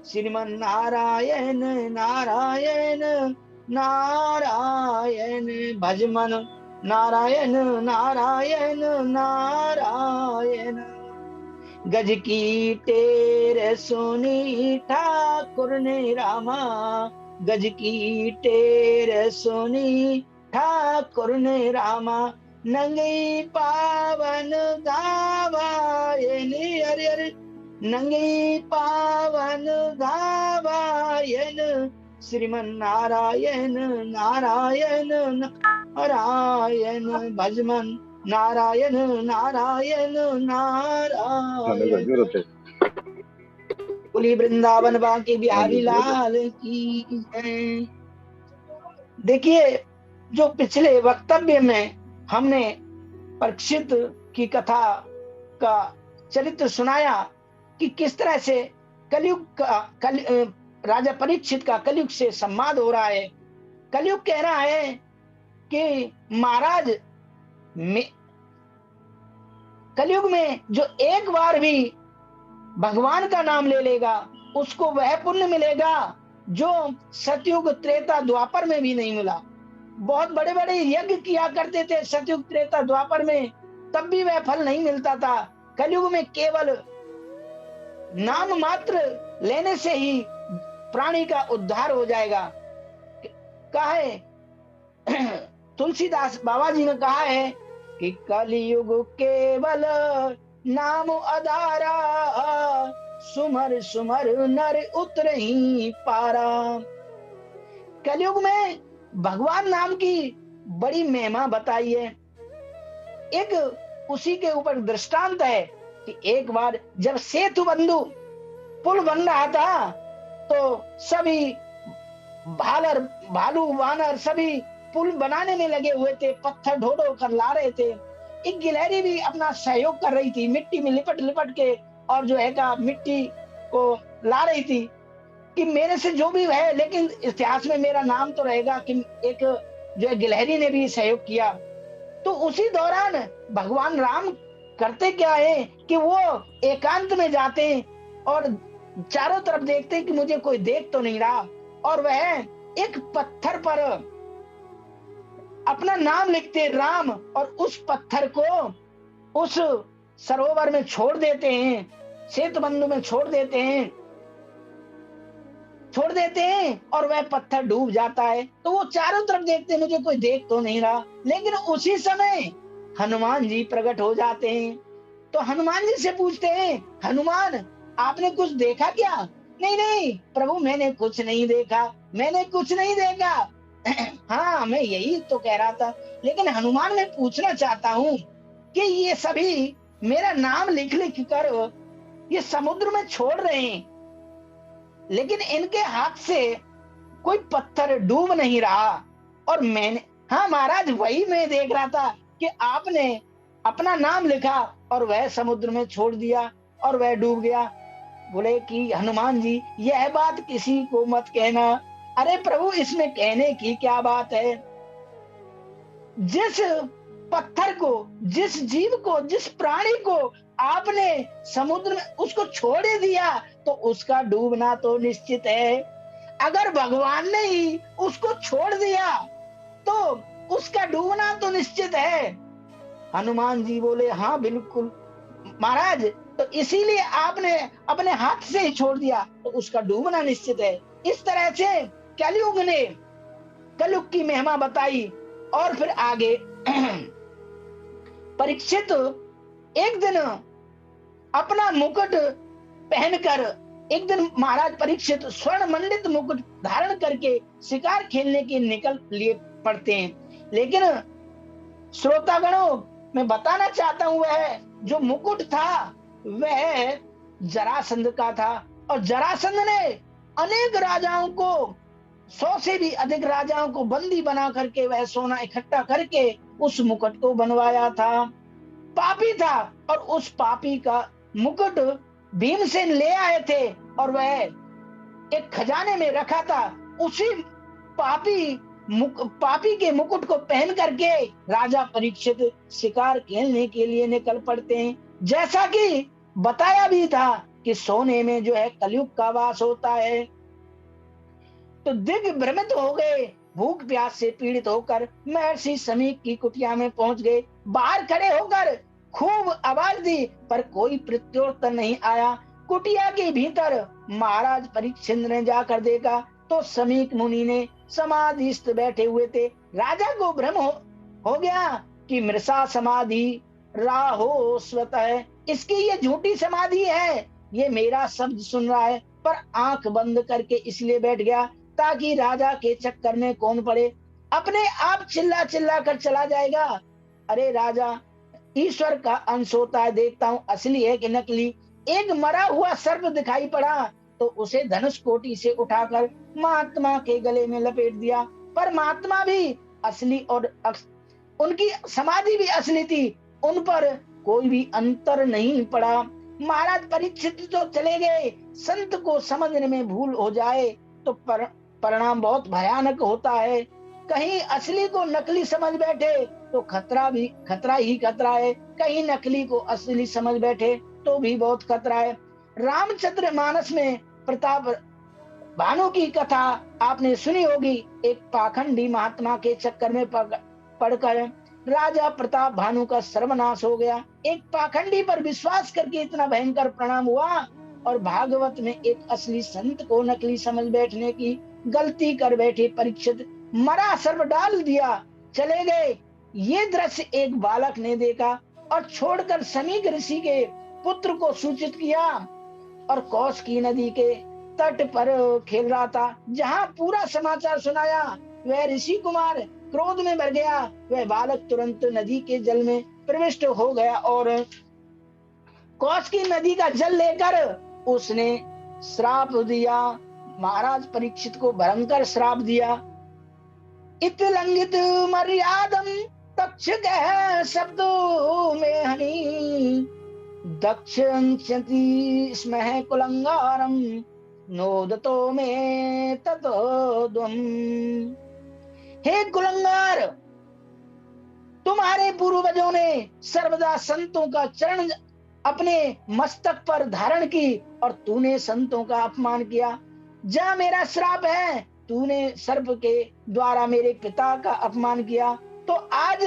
श्रीमन नारायण नारायण नारायण, भजमन नारायण नारायण नारायण। गज की टेर सुनी ठाकुर ने रामा, गज की टेर सुनी ठाकुर ने रामा, नंगे पावन गावायन हरि हरि, नंगे पावन गावायन, श्रीमन नारायण नारायण नारायण, भजमन नारायण नारायण नारायण। बोली वृंदावन बांके बिहारी लाल की जय। देखिए, जो पिछले वक्तव्य में हमने परीक्षित की कथा का चरित्र सुनाया कि किस तरह से कलयुग का राजा परीक्षित का कलयुग से संवाद हो रहा है। कलयुग कह रहा है कि महाराज कलयुग में जो एक बार भी भगवान का नाम ले लेगा उसको वह पुण्य मिलेगा जो सतयुग त्रेता द्वापर में भी नहीं मिला। बहुत बड़े बड़े यज्ञ किया करते थे सतयुग त्रेता द्वापर में, तब भी वह फल नहीं मिलता था। कलयुग में केवल नाम मात्र लेने से ही प्राणी का उद्धार हो जाएगा। कहा है तुलसीदास बाबा जी ने कहा है कि कलयुग केवल नाम आधारा, सुमर सुमर नर उतरहि पारा। कलयुग में भगवान नाम की बड़ी महिमा बताई है। एक उसी के ऊपर दृष्टांत है कि एक बार जब सेतु बंधु पुल बन रहा था तो सभी भालू वानर सभी पुल बनाने में लगे हुए थे, पत्थर ढो ढो कर ला रहे थे। एक गिलहरी भी अपना सहयोग कर रही थी, मिट्टी में लिपट लिपट के और जो है का मिट्टी को ला रही थी कि मेरे से जो भी है, लेकिन इतिहास में मेरा नाम तो रहेगा कि एक जो है गिलहरी ने भी सहयोग किया। तो उसी दौरान भगवान राम करते क्या है कि वो एकांत में जाते हैं और चारों तरफ देखते हैं कि मुझे कोई देख तो नहीं रहा, और वह एक पत्थर पर अपना नाम लिखते राम, और उस पत्थर को उस सरोवर में छोड़ देते हैं, सेतुबंधु में छोड़ देते हैं और वह पत्थर डूब जाता है। तो वो चारों तरफ देखते हैं मुझे कोई देख तो नहीं रहा, लेकिन उसी समय हनुमान जी प्रकट हो जाते हैं। तो हनुमान जी से पूछते हैं, हनुमान आपने कुछ देखा क्या? नहीं नहीं प्रभु, मैंने कुछ नहीं देखा। हाँ, मैं यही तो कह रहा था, लेकिन हनुमान मैं पूछना चाहता हूँ कि ये सभी मेरा नाम लिख लिख कर ये समुद्र में छोड़ रहे हैं, लेकिन इनके हाथ से कोई पत्थर डूब नहीं रहा। और मैंने, हाँ महाराज, वही मैं देख रहा था कि आपने अपना नाम लिखा और वह समुद्र में छोड़ दिया और वह डूब गया। बोले कि हनुमान जी, यह बात किसी को मत कहना। अरे प्रभु, इसमें कहने की क्या बात है? जिस पत्थर को, जिस जीव को, जिस प्राणी को आपने समुद्र में उसको छोड़ दिया, तो उसका डूबना तो निश्चित है। अगर भगवान ने ही उसको छोड़ दिया तो उसका डूबना तो निश्चित है। हनुमान जी बोले, हाँ बिल्कुल महाराज, तो इसीलिए आपने अपने हाथ से ही छोड़ दिया, तो उसका डूबना निश्चित है। इस तरह से कलयुग ने कलयुग की महिमा बताई। और फिर आगे परीक्षित एक दिन अपना मुकुट पहनकर, एक दिन महाराज परीक्षित स्वर्ण मंडित मुकुट धारण करके शिकार खेलने के निकल लिए पड़ते हैं। लेकिन श्रोतागणों, मैं बताना चाहता हूं, वह जो मुकुट था वह जरासंध का था, और जरासंध ने अनेक राजाओं को, 100 से भी अधिक राजाओं को बंदी बना करके वह सोना इकट्ठा करके उस मुकुट को बनवाया था। पापी था, और उस पापी का मुकुट भीमसेन ले आए थे और वह एक खजाने में रखा था। उसी पापी के मुकुट को पहन करके राजा परीक्षित शिकार खेलने के लिए निकल पड़ते हैं। जैसा कि बताया भी था कि सोने में जो है कलयुग का वास होता है। तो दिग्ग भ्रमित हो गए, भूख प्यास से पीड़ित होकर महर्षि समीक की कुटिया में पहुंच गए। बाहर खड़े होकर खूब आवाज दी, पर कोई प्रत्युत्तर नहीं आया। कुटिया के भीतर महाराज परीक्षित ने जाकर देखा तो समीक मुनि ने समाधिस्थ बैठे हुए थे। राजा को भ्रम हो गया कि मृषा समाधि राहो स्वतः, इसकी ये झूठी समाधि है, ये मेरा शब्द सुन रहा है, पर आंख बंद करके इसलिए बैठ गया ताकि राजा के चक्कर में कौन पड़े, अपने आप चिल्ला चिल्ला कर चला जाएगा। अरे राजा, ईश्वर का अंश होता है, देखता हूँ असली है कि नकली। एक मरा हुआ सर्प दिखाई पड़ा तो उसे धनुष कोटि से उठाकर महात्मा के गले में लपेट दिया, पर महात्मा भी असली और उनकी समाधि भी असली थी, उन पर कोई भी अंतर नहीं पड़ा। महाराज परीक्षित तो चले गए। संत को समझने में भूल हो जाए तो परिणाम बहुत भयानक होता है। कहीं असली को नकली समझ बैठे तो खतरा ही खतरा है, कहीं नकली को असली समझ बैठे तो भी बहुत खतरा है। रामचंद्र मानस में प्रताप भानु की कथा आपने सुनी होगी। एक पाखंडी महात्मा के चक्कर में पड़कर राजा प्रताप भानु का सर्वनाश हो गया। एक पाखंडी पर विश्वास करके इतना भयंकर परिणाम हुआ, और भागवत में एक असली संत को नकली समझ बैठने की गलती कर बैठे परीक्षित मरा सर्व डाल दिया, चले गए। ये दृश्य एक बालक ने देखा और छोड़कर समीक ऋषि के पुत्र को सूचित किया, और कौश की नदी के तट पर खेल रहा था। जहां पूरा समाचार सुनाया, वह ऋषि कुमार क्रोध में भर गया। वह बालक तुरंत नदी के जल में प्रविष्ट हो गया और कौश की नदी का जल लेकर उसने श्राप दिया, महाराज परीक्षित को भयंकर श्राप दिया। इत लंघित मर्यादम दक्ष कह शब्दों में हनी, दक्ष स्मह कुलंगारम नोदतो में ततोद्वम। हे कुलंगार, तुम्हारे पूर्वजों ने सर्वदा संतों का चरण अपने मस्तक पर धारण की और तूने संतों का अपमान किया। जा मेरा श्राप है, तूने सर्प के द्वारा मेरे पिता का अपमान किया, तो आज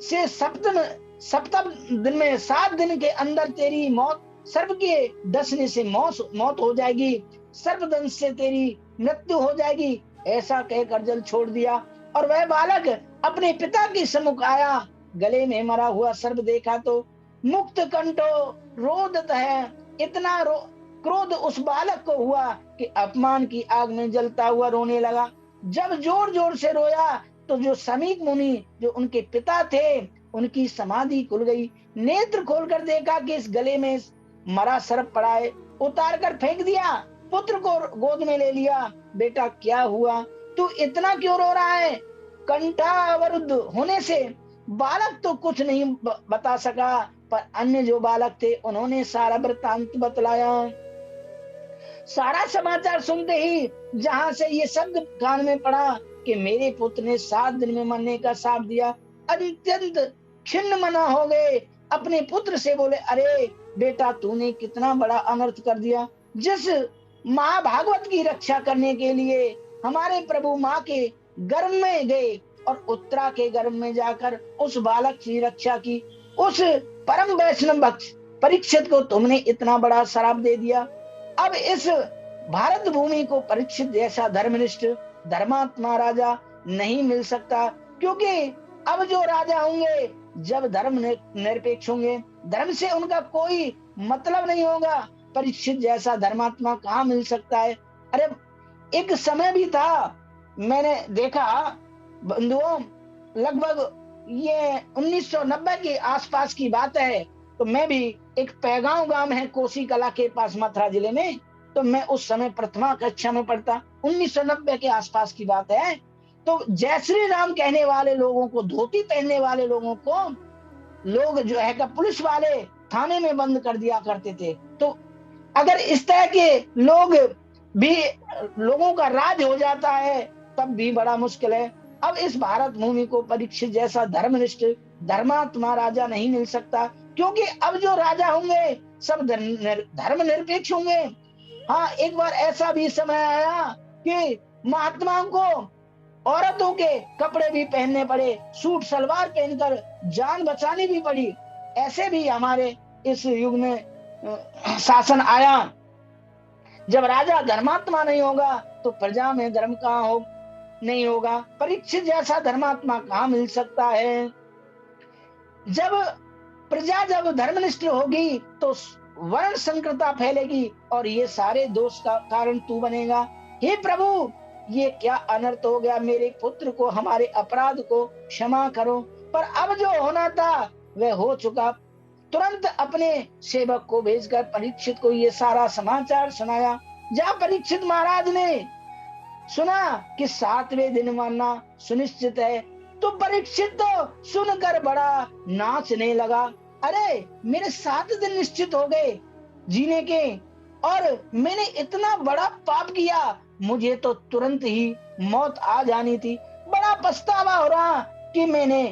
से सप्तम दिन में 7 दिन के अंदर तेरी मौत, सर्प के डसने से मौत हो जाएगी, सर्पदंश से तेरी मृत्यु हो जाएगी। ऐसा कहकर जल छोड़ दिया और वह बालक अपने पिता के सम्मुख आया। गले में मरा हुआ सर्प देखा तो मुक्त कंठो रोदत है। इतना क्रोध उस बालक को हुआ कि अपमान की आग में जलता हुआ रोने लगा। जब जोर जोर से रोया तो जो समीक मुनि जो उनके पिता थे, उनकी समाधि खुल गई। नेत्र खोलकर देखा कि इस गले में मरा सर्प पड़ा है, उतार कर फेंक दिया, पुत्र को गोद में ले लिया। बेटा क्या हुआ, तू इतना क्यों रो रहा है? कंठावरुद्ध होने से बालक तो कुछ नहीं बता सका, पर अन्य जो बालक थे उन्होंने सारा वृत्तांत बतलाया। सारा समाचार सुनते ही जहां से ये शब्द कान में पड़ा कि मेरे पुत्र ने 7 दिन में मरने का श्राप दिया, अत्यंत खिन्न मना हो गए। अपने पुत्र से बोले, अरे बेटा तूने कितना बड़ा अनर्थ कर दिया। जिस माँ भागवत की रक्षा करने के लिए हमारे प्रभु माँ के गर्भ में गए और उत्तरा के गर्भ में जाकर उस बालक की रक्षा की, उस परम वैष्णव भक्त परीक्षित को तुमने इतना बड़ा श्राप दे दिया। अब इस भारत भूमि को परीक्षित जैसा धर्मनिष्ठ धर्मात्मा राजा नहीं मिल सकता, क्योंकि अब जो राजा होंगे जब धर्म निरपेक्ष होंगे, धर्म से उनका कोई मतलब नहीं होगा। परीक्षित जैसा धर्मात्मा कहाँ मिल सकता है? अरे एक समय भी था, मैंने देखा बंधुओं, लगभग ये 1990 के आसपास की बात है, तो मैं भी एक पैगांव गांव है कोसी कला के पास मथुरा जिले में, तो मैं उस समय प्रथमा कक्षा में पढ़ता, 1990 के आसपास की बात है। तो जय श्री राम कहने वाले लोगों को, धोती पहनने वाले लोगों को लोग जो है का पुलिस वाले थाने में बंद कर दिया करते थे। तो अगर इस तरह के लोग भी, लोगों का राज हो जाता है, तब भी बड़ा मुश्किल है। अब इस भारत भूमि को परीक्षित जैसा धर्मनिष्ठ धर्मात्मा राजा नहीं मिल सकता, क्योंकि अब जो राजा होंगे सब धर्म निरपेक्ष होंगे। हाँ, एक बार ऐसा भी समय आया कि महात्माओं को औरतों के कपड़े भी पहनने पड़े, सूट सलवार पहनकर जान बचानी भी पड़ी। ऐसे भी हमारे इस युग में शासन आया। जब राजा धर्मात्मा नहीं होगा तो प्रजा में धर्म कहाँ नहीं होगा। परीक्षित जैसा धर्मात्मा कहाँ मिल सकता है? जब प्रजा जब धर्मनिष्ठ होगी तो वर्ण संकरता फैलेगी और ये सारे दोष का कारण तू बनेगा। हे प्रभु, ये क्या अनर्थ हो गया, मेरे पुत्र को, हमारे अपराध को क्षमा करो। पर अब जो होना था वह हो चुका। तुरंत अपने सेवक को भेजकर परीक्षित को ये सारा समाचार सुनाया। जब परीक्षित महाराज ने सुना कि 7वें दिन मरना सुनिश्चित है, तो परीक्षित तो सुनकर बड़ा नाचने लगा। अरे मेरे 7 दिन निश्चित हो गए जीने के, और मैंने इतना बड़ा पाप किया, मुझे तो तुरंत ही मौत आ जानी थी। बड़ा पछतावा हो रहा कि मैंने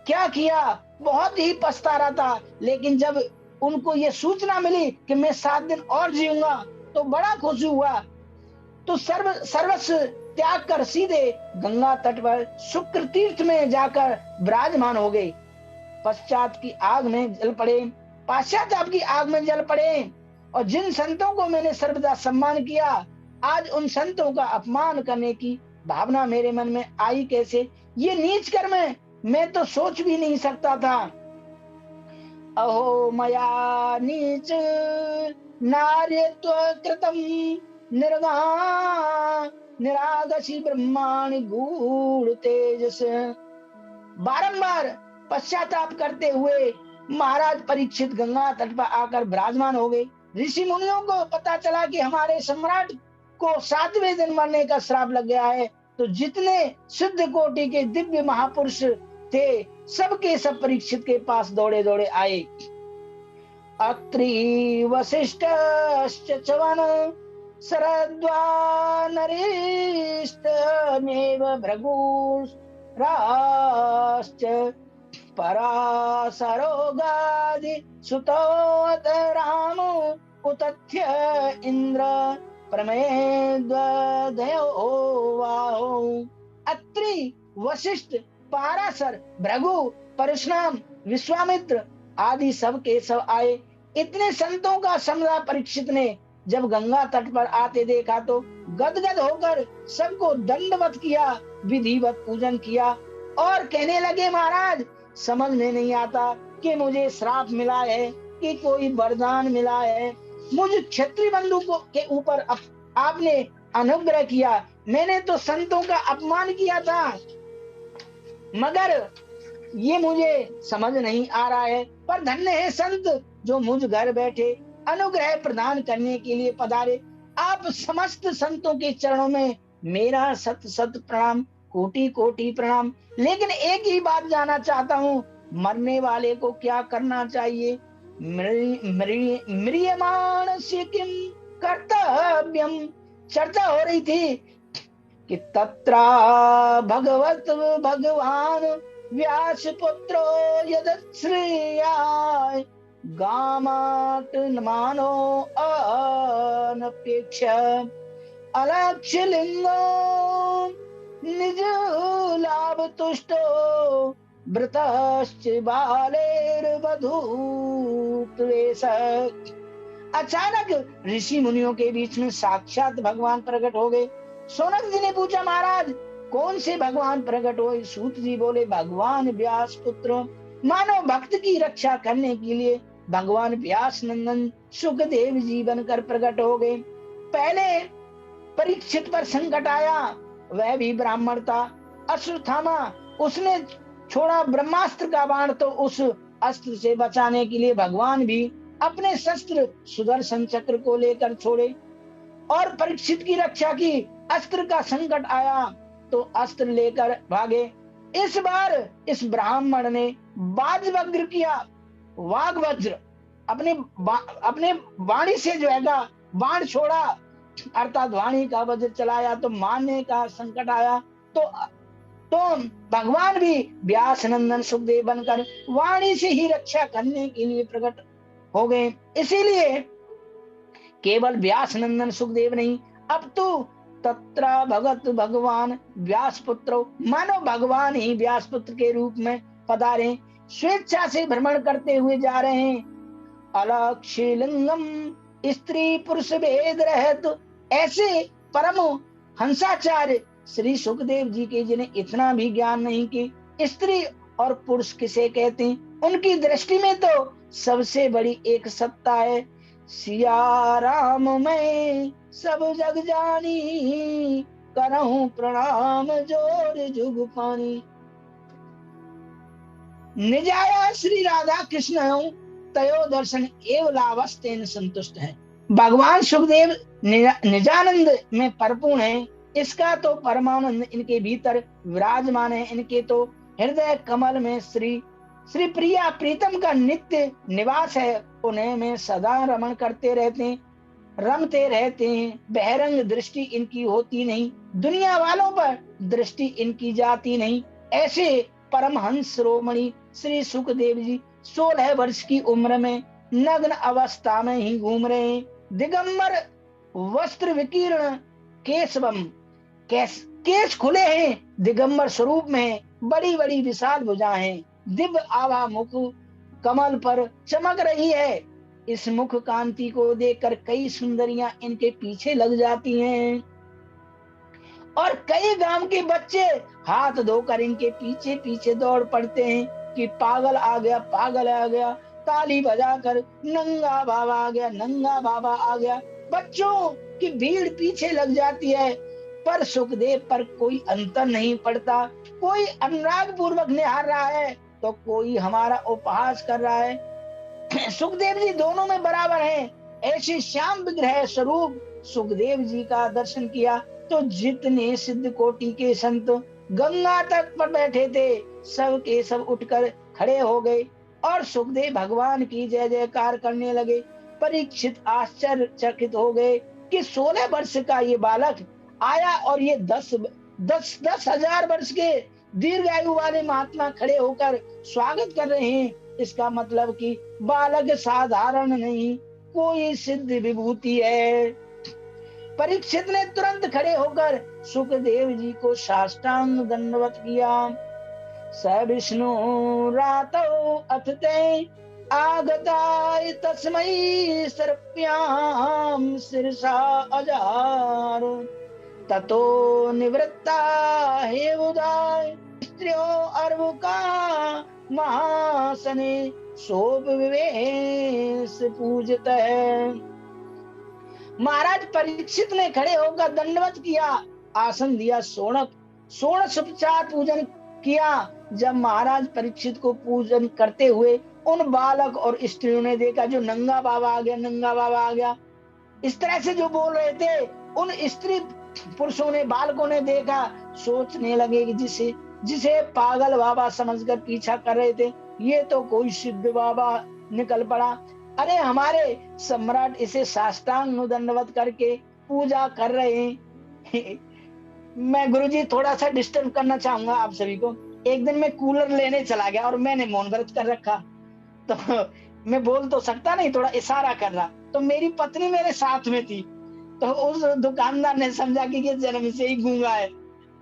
क्या किया, बहुत ही पछता रहा था। लेकिन जब उनको ये सूचना मिली कि मैं 7 दिन और जीऊंगा तो बड़ा खुश हुआ। तो सर्वस्व त्याग कर सीधे गंगा तट पर शुक्र तीर्थ में जाकर विराजमान हो गए। पश्चाताप की आग में जल पड़े। और जिन संतों को मैंने सर्वदा सम्मान किया, आज उन संतों का अपमान करने की भावना मेरे मन में आई कैसे? ये नीच कर्म मैं तो सोच भी नहीं सकता था। अहो मया नीच नार्यत्व कृतम निरागसी ब्रह्मांड गूढ़ तेजस। बारंबार पश्चाताप करते हुए महाराज परीक्षित गंगा तट पर आकर विराजमान हो गए। ऋषि मुनियों को पता चला कि हमारे सम्राट को 7वें दिन मरने का श्राप लग गया है। तो जितने सिद्ध कोटि के दिव्य महापुरुष थे सबके सब परीक्षित के पास दौड़े दौड़े आए। अत्रि वसिष्ठश्च च्यवन शरद्वानरेष्टमेव भृगुराश्च पराशरोगादि सुतोत राम उतथ्य इंद्र प्रमेद्वदयो वाहो। अत्रि वशिष्ठ पाराशर भृगु परशुराम विश्वामित्र आदि सब के सब आए। इतने संतों का समुदाय परीक्षित ने जब गंगा तट पर आते देखा तो गदगद होकर सबको दंडवत किया, विधिवत पूजन किया और कहने लगे महाराज समझ में नहीं आता कि मुझे श्राप मिला है कि कोई वरदान मिला है। मुझ क्षत्रिय बंधु को के ऊपर आपने अनुग्रह किया, मैंने तो संतों का अपमान किया था मगर ये मुझे समझ नहीं आ रहा है। पर धन्य है संत जो मुझ घर बैठे अनुग्रह प्रदान करने के लिए पधारे। आप समस्त संतों के चरणों में मेरा सत सत प्रणाम, कोटि कोटि प्रणाम। लेकिन एक ही बात जानना चाहता हूँ, मरने वाले को क्या करना चाहिए? म्रियमाणस्य किम कर्तव्यम। चर्चा हो रही थी कि तत्रा भगवत भगवान व्यास पुत्रो यदश्रियाय गामाट मानो अनपेक्ष अलक्ष्य लिंगो निज लाभ तुष्टो व्रतश्च बालेर्वधूत्वेश। अचानक ऋषि मुनियों के बीच में साक्षात भगवान प्रकट हो गए। सोनक जी ने पूछा महाराज कौन से भगवान प्रकट हुए? सूत जी बोले भगवान व्यास पुत्र। मानव भक्त की रक्षा करने के लिए भगवान व्यास नंदन सुखदेव जी बनकर प्रकट हो गए। पहले परीक्षित पर संकट आया, वह भी ब्राह्मण था। अश्वत्थामा उसने छोड़ा ब्रह्मास्त्र का बाण, तो उस अस्त्र से बचाने के लिए भगवान भी अपने शस्त्र सुदर्शन चक्र को लेकर छोड़े और परीक्षित की रक्षा की। अस्त्र का संकट आया तो अस्त्र लेकर भागे। इस बार इस ब्राह्मण ने वाजवज्र किया, वाग वज्र अपने वाणी से जो है बाण छोड़ा, अर्थात वाणी का वज्र चलाया तो मारने का संकट आया। तो भगवान भी व्यास नंदन सुखदेव बनकर वाणी से ही रक्षा करने के लिए प्रकट हो गए। इसीलिए केवल व्यास नंदन सुखदेव नहीं, अब तो तत्रा भगत भगवान व्यास पुत्र, मानो भगवान ही व्यास पुत्र के रूप में पधारे, स्वेच्छा से भ्रमण करते हुए जा रहे हैं। अलक्ष्य लिंगम स्त्री पुरुष भेद रहत। ऐसे परम हंसाचार्य श्री सुखदेव जी के जिन्हें इतना भी ज्ञान नहीं कि स्त्री और पुरुष किसे कहते हैं, उनकी दृष्टि में तो सबसे बड़ी एक सत्ता है। सिया राम मैं सब जग जानी, करहूं प्रणाम जोर जुग पानी। निजाया श्री राधा कृष्ण हूँ, तयो दर्शन एव लावस्तेन संतुष्ट है। भगवान सुखदेव निजानंद में परिपूर्ण है, इसका तो परमानंद इनके भीतर विराजमान है। इनके तो हृदय कमल में श्री प्रिया प्रीतम का नित्य निवास है। उन्हें में सदा रमण करते रहते हैं, रमते रहते हैं। बहरंग दृष्टि इनकी होती नहीं, दुनिया वालों पर दृष्टि इनकी जाती नहीं। ऐसे परमहंस शिरोमणि श्री सुखदेव जी 16 वर्ष की उम्र में नग्न अवस्था में ही घूम रहे हैं। दिगंबर वस्त्र विकीर्ण केशवम, केश खुले हैं, दिगंबर स्वरूप में बड़ी बड़ी विशाल भुजाएं हैं। दिव्य आभा मुख कमल पर चमक रही है। इस मुख कांति को देखकर कई सुंदरियां इनके पीछे लग जाती हैं और कई गांव के बच्चे हाथ धोकर इनके पीछे पीछे दौड़ पड़ते हैं कि पागल आ गया, पागल आ गया। ताली बजाकर नंगा बाबा आ गया, नंगा बाबा आ गया। बच्चों की भीड़ पीछे लग जाती है, पर सुखदेव पर कोई अंतर नहीं पड़ता। कोई अनुराग पूर्वक निहार रहा है तो कोई हमारा उपहास कर रहा है। सुखदेव जी दोनों में बराबर हैं। ऐसे श्याम विग्रह स्वरूप सुखदेव जी का दर्शन किया तो जितने सिद्ध कोटि के संत गंगा तट पर बैठे थे सब के सब उठकर खड़े हो गए और सुखदेव भगवान की जय जयकार करने लगे। परीक्षित आश्चर्यचकित हो गए कि 16 वर्ष का ये बालक आया और ये 10,000 वर्ष के दीर्घ आयु वाले महात्मा खड़े होकर स्वागत कर रहे हैं। इसका मतलब कि बालक साधारण नहीं, कोई सिद्ध विभूति है। परीक्षित ने तुरंत खड़े होकर सुखदेव जी को साष्टांग दंडवत किया। स विष्णु रातौ अथते आगताय तस्मै सर्प्यां शिरसा अजार ततो निवृत्ता हे उदाय स्त्रियो अर्वका महासने शोभ विवेश पूजत है। महाराज परीक्षित ने खड़े होकर दंडवत किया, आसन दिया, षोडशोपचार पूजन किया। जब महाराज परीक्षित को पूजन करते हुए उन बालक और स्त्रियों ने देखा, जो नंगा बाबा आ गया, नंगा बाबा आ गया, इस तरह से जो बोल रहे थे, उन स्त्री पुरुषों ने, बालकों ने देखा, सोचने लगे कि जिसे पागल बाबा समझकर पीछा कर रहे थे, ये तो कोई सिद्ध बाबा निकल पड़ा। अरे हमारे सम्राट इसे साष्टांग दंडवत करके पूजा कर रहे हैं। मैं गुरुजी थोड़ा सा डिस्टर्ब करना चाहूंगा आप सभी को। एक दिन मैं कूलर लेने चला गया और मैंने मौन व्रत कर रखा, तो मैं बोल तो सकता नहीं, थोड़ा इशारा कर रहा, तो मेरी पत्नी मेरे साथ में थी। तो उस दुकानदार ने समझा कि ये जन्म से ही गूंगा है,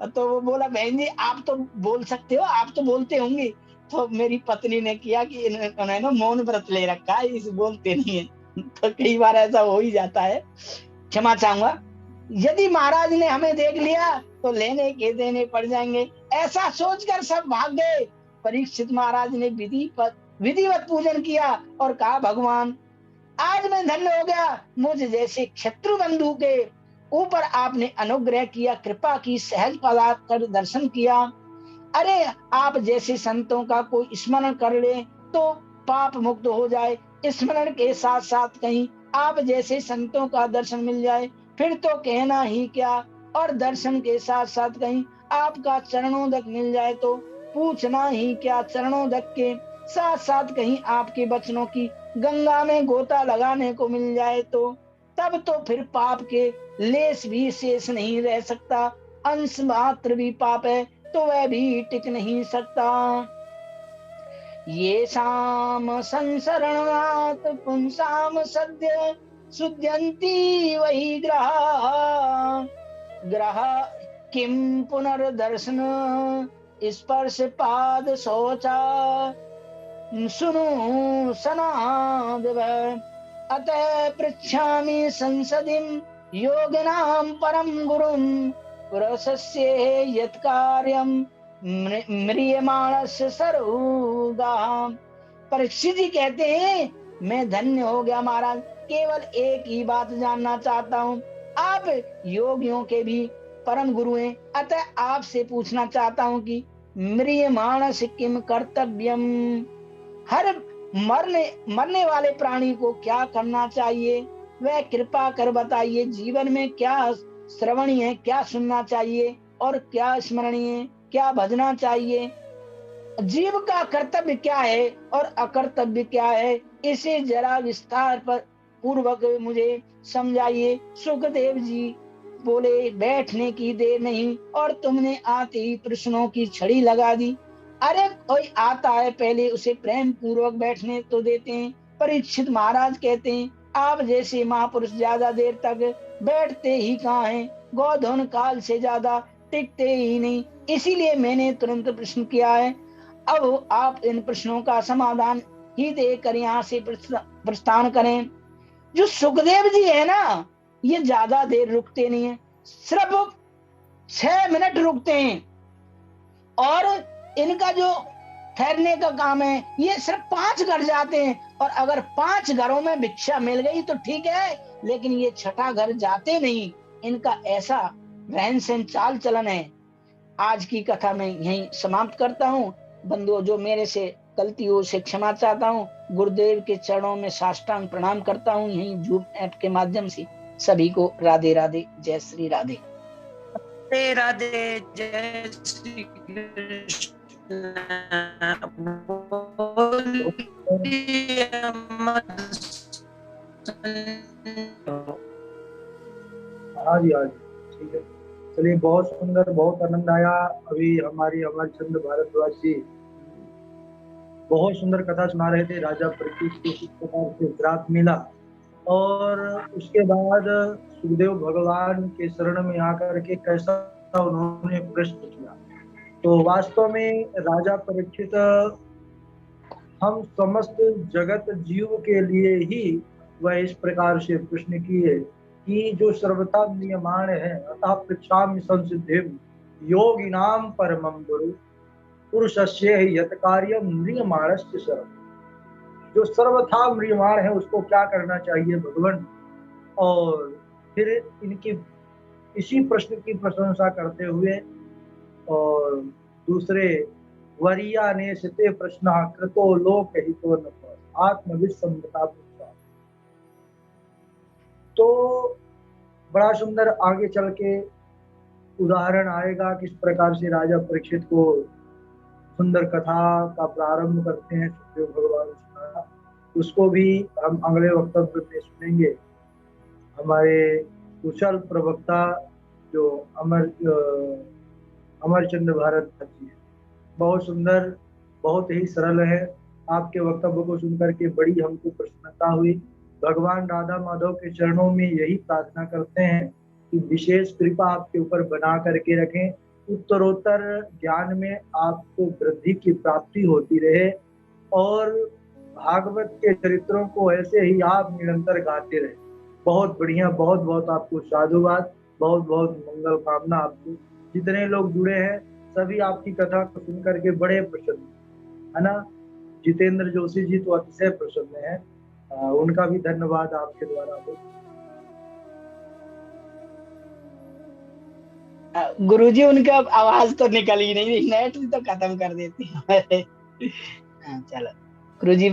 तो वो बोला बहन जी आप तो बोल सकते हो, आप तो बोलते होंगे। तो मेरी पत्नी ने किया कि उन्होंने मौन व्रत ले रखा है, इस बोलते नहीं है। तो कई बार ऐसा हो ही जाता है, क्षमा चाहूंगा। यदि महाराज ने हमें देख लिया तो लेने के देने पड़ जाएंगे, ऐसा सोचकर सब भाग गए। परीक्षित महाराज ने विधिवत पूजन किया और कहा, भगवान आज मैं धन्य हो गया, मुझ जैसे शत्रु बंधु के ऊपर आपने अनुग्रह किया, कृपा की, सहज पदार्थ कर दर्शन किया। अरे आप जैसे संतों का कोई स्मरण कर ले तो पाप मुक्त हो जाए, स्मरण के साथ साथ कहीं आप जैसे संतों का दर्शन मिल जाए फिर तो कहना ही क्या, और दर्शन के साथ साथ कहीं आपका चरणोदक मिल जाए तो पूछना ही क्या। चरणोदक के साथ साथ कहीं आपके वचनों की गंगा में गोता लगाने को मिल जाए तो तब तो फिर पाप के लेस भी शेष नहीं रह सकता, अंश मात्र भी पाप है तो वह भी टिक नहीं सकता। ये शाम संसरणात् पुंसाम सद्य सुध्यन्ति वही ग्रह किम पुनर्दर्शन स्पर्श पाद शौचा सुनु सनादव अतः पृच्छामि संसदिं योगिनां परम गुरुं पुरसस्य यत् कार्यं म्रियमाणस्य सर्वदा। परीक्षित जी कहते हैं, मैं धन्य हो गया महाराज, केवल एक ही बात जानना चाहता हूँ, आप योगियों के भी परम गुरु हैं, अतः आपसे पूछना चाहता हूँ कि म्रियमाणस्य किम कर्तव्यम, हर मरने वाले प्राणी को क्या करना चाहिए, वह कृपा कर बताइए। जीवन में क्या श्रवणीय है, क्या सुनना चाहिए और क्या स्मरणीय, क्या भजना चाहिए, जीव का कर्तव्य क्या है और अकर्तव्य क्या है, इसे जरा विस्तार पर पूर्वक मुझे समझाइए। सुखदेव जी बोले, बैठने की देर नहीं और तुमने आते ही प्रश्नों की छड़ी लगा दी। अरे कोई आता है पहले उसे प्रेम पूर्वक बैठने तो देते हैं। परीक्षित महाराज कहते हैं, आप जैसे महापुरुष ज्यादा देर तक बैठते ही कहाँ हैं, गोधन काल से ज्यादा टिकते ही नहीं, इसीलिए मैंने तुरंत प्रश्न किया है। अब आप इन प्रश्नों का समाधान ही देकर यहाँ से प्रस्थान करें। जो सुखदेव जी है ना, ये ज्यादा देर रुकते नहीं है, सिर्फ 6 मिनट रुकते हैं, और इनका जो ठहरने का काम है ये सिर्फ 5 घर जाते हैं, और अगर 5 घरों में भिक्षा मिल गई तो ठीक है, लेकिन ये 6ठा घर जाते नहीं। इनका ऐसा रहन सहन चाल चलन है। आज की कथा मैं यहीं समाप्त करता हूँ। बंधुओं, जो मेरे से गलती हो उसे क्षमा चाहता हूँ। गुरुदेव के चरणों में साष्टांग प्रणाम करता हूँ, यहीं जूम ऐप के माध्यम से। सभी को राधे राधे, जय श्री राधे। राधे राधे, जय श्री कृष्ण। हाँ जी, हाँ जी, ठीक है। चलिए, बहुत सुंदर, बहुत आनंद आया। अभी हमारी अमरचंद भारद्वाज जी बहुत सुंदर कथा सुना रहे थे, राजा परीक्षित को किस प्रकार से श्राप मिला, और उसके बाद सुखदेव भगवान के शरण में आकर के कैसा उन्होंने प्रश्न किया। तो वास्तव में राजा परीक्षित हम समस्त जगत जीव के लिए ही वह इस प्रकार से प्रश्न किए कि जो सर्वथा नियमाण है, अतः पृच्छामि संसिद्धिं योगिनां परमं गुरु पुरुषस्य यत् कार्यं म्रियमाणस्य सर्वं। जो सर्वथा म्रियमाण है उसको क्या करना चाहिए भगवान। और फिर इनकी इसी प्रश्न की प्रशंसा करते हुए और दूसरे वरिया ने सिते प्रश्न कृतो लोक हितो न आत्मविस्मृता। तो बड़ा सुंदर आगे चल के उदाहरण आएगा किस प्रकार से राजा परीक्षित को सुंदर कथा का प्रारंभ करते हैं सुखदेव भगवान सुनाना, उसको भी हम अगले वक्तव्य में सुनेंगे। हमारे कुशल प्रवक्ता जो अमरचंद भारद्वाज जी है, बहुत सुंदर, बहुत ही सरल है। आपके वक्तव्य को सुनकर के बड़ी हमको प्रसन्नता हुई। भगवान राधा माधव के चरणों में यही प्रार्थना करते हैं कि विशेष कृपा आपके ऊपर बना करके रखें, उत्तरोत्तर ज्ञान में आपको वृद्धि की प्राप्ति होती रहे और भागवत के चरित्रों को ऐसे ही आप निरंतर गाते रहे। बहुत बढ़िया, बहुत बहुत आपको साधुवाद, बहुत बहुत मंगल कामना। आपको जितने लोग जुड़े हैं सभी आपकी कथा को सुन करके बड़े प्रसन्न है ना। जितेंद्र जोशी जी तो अतिशय प्रसन्न है, उनका भी धन्यवाद आपके द्वारा हो। गुरुजी उनका आवाज तो निकल ही नहीं, नेट तो खत्म कर देती है। चलो गुरुजी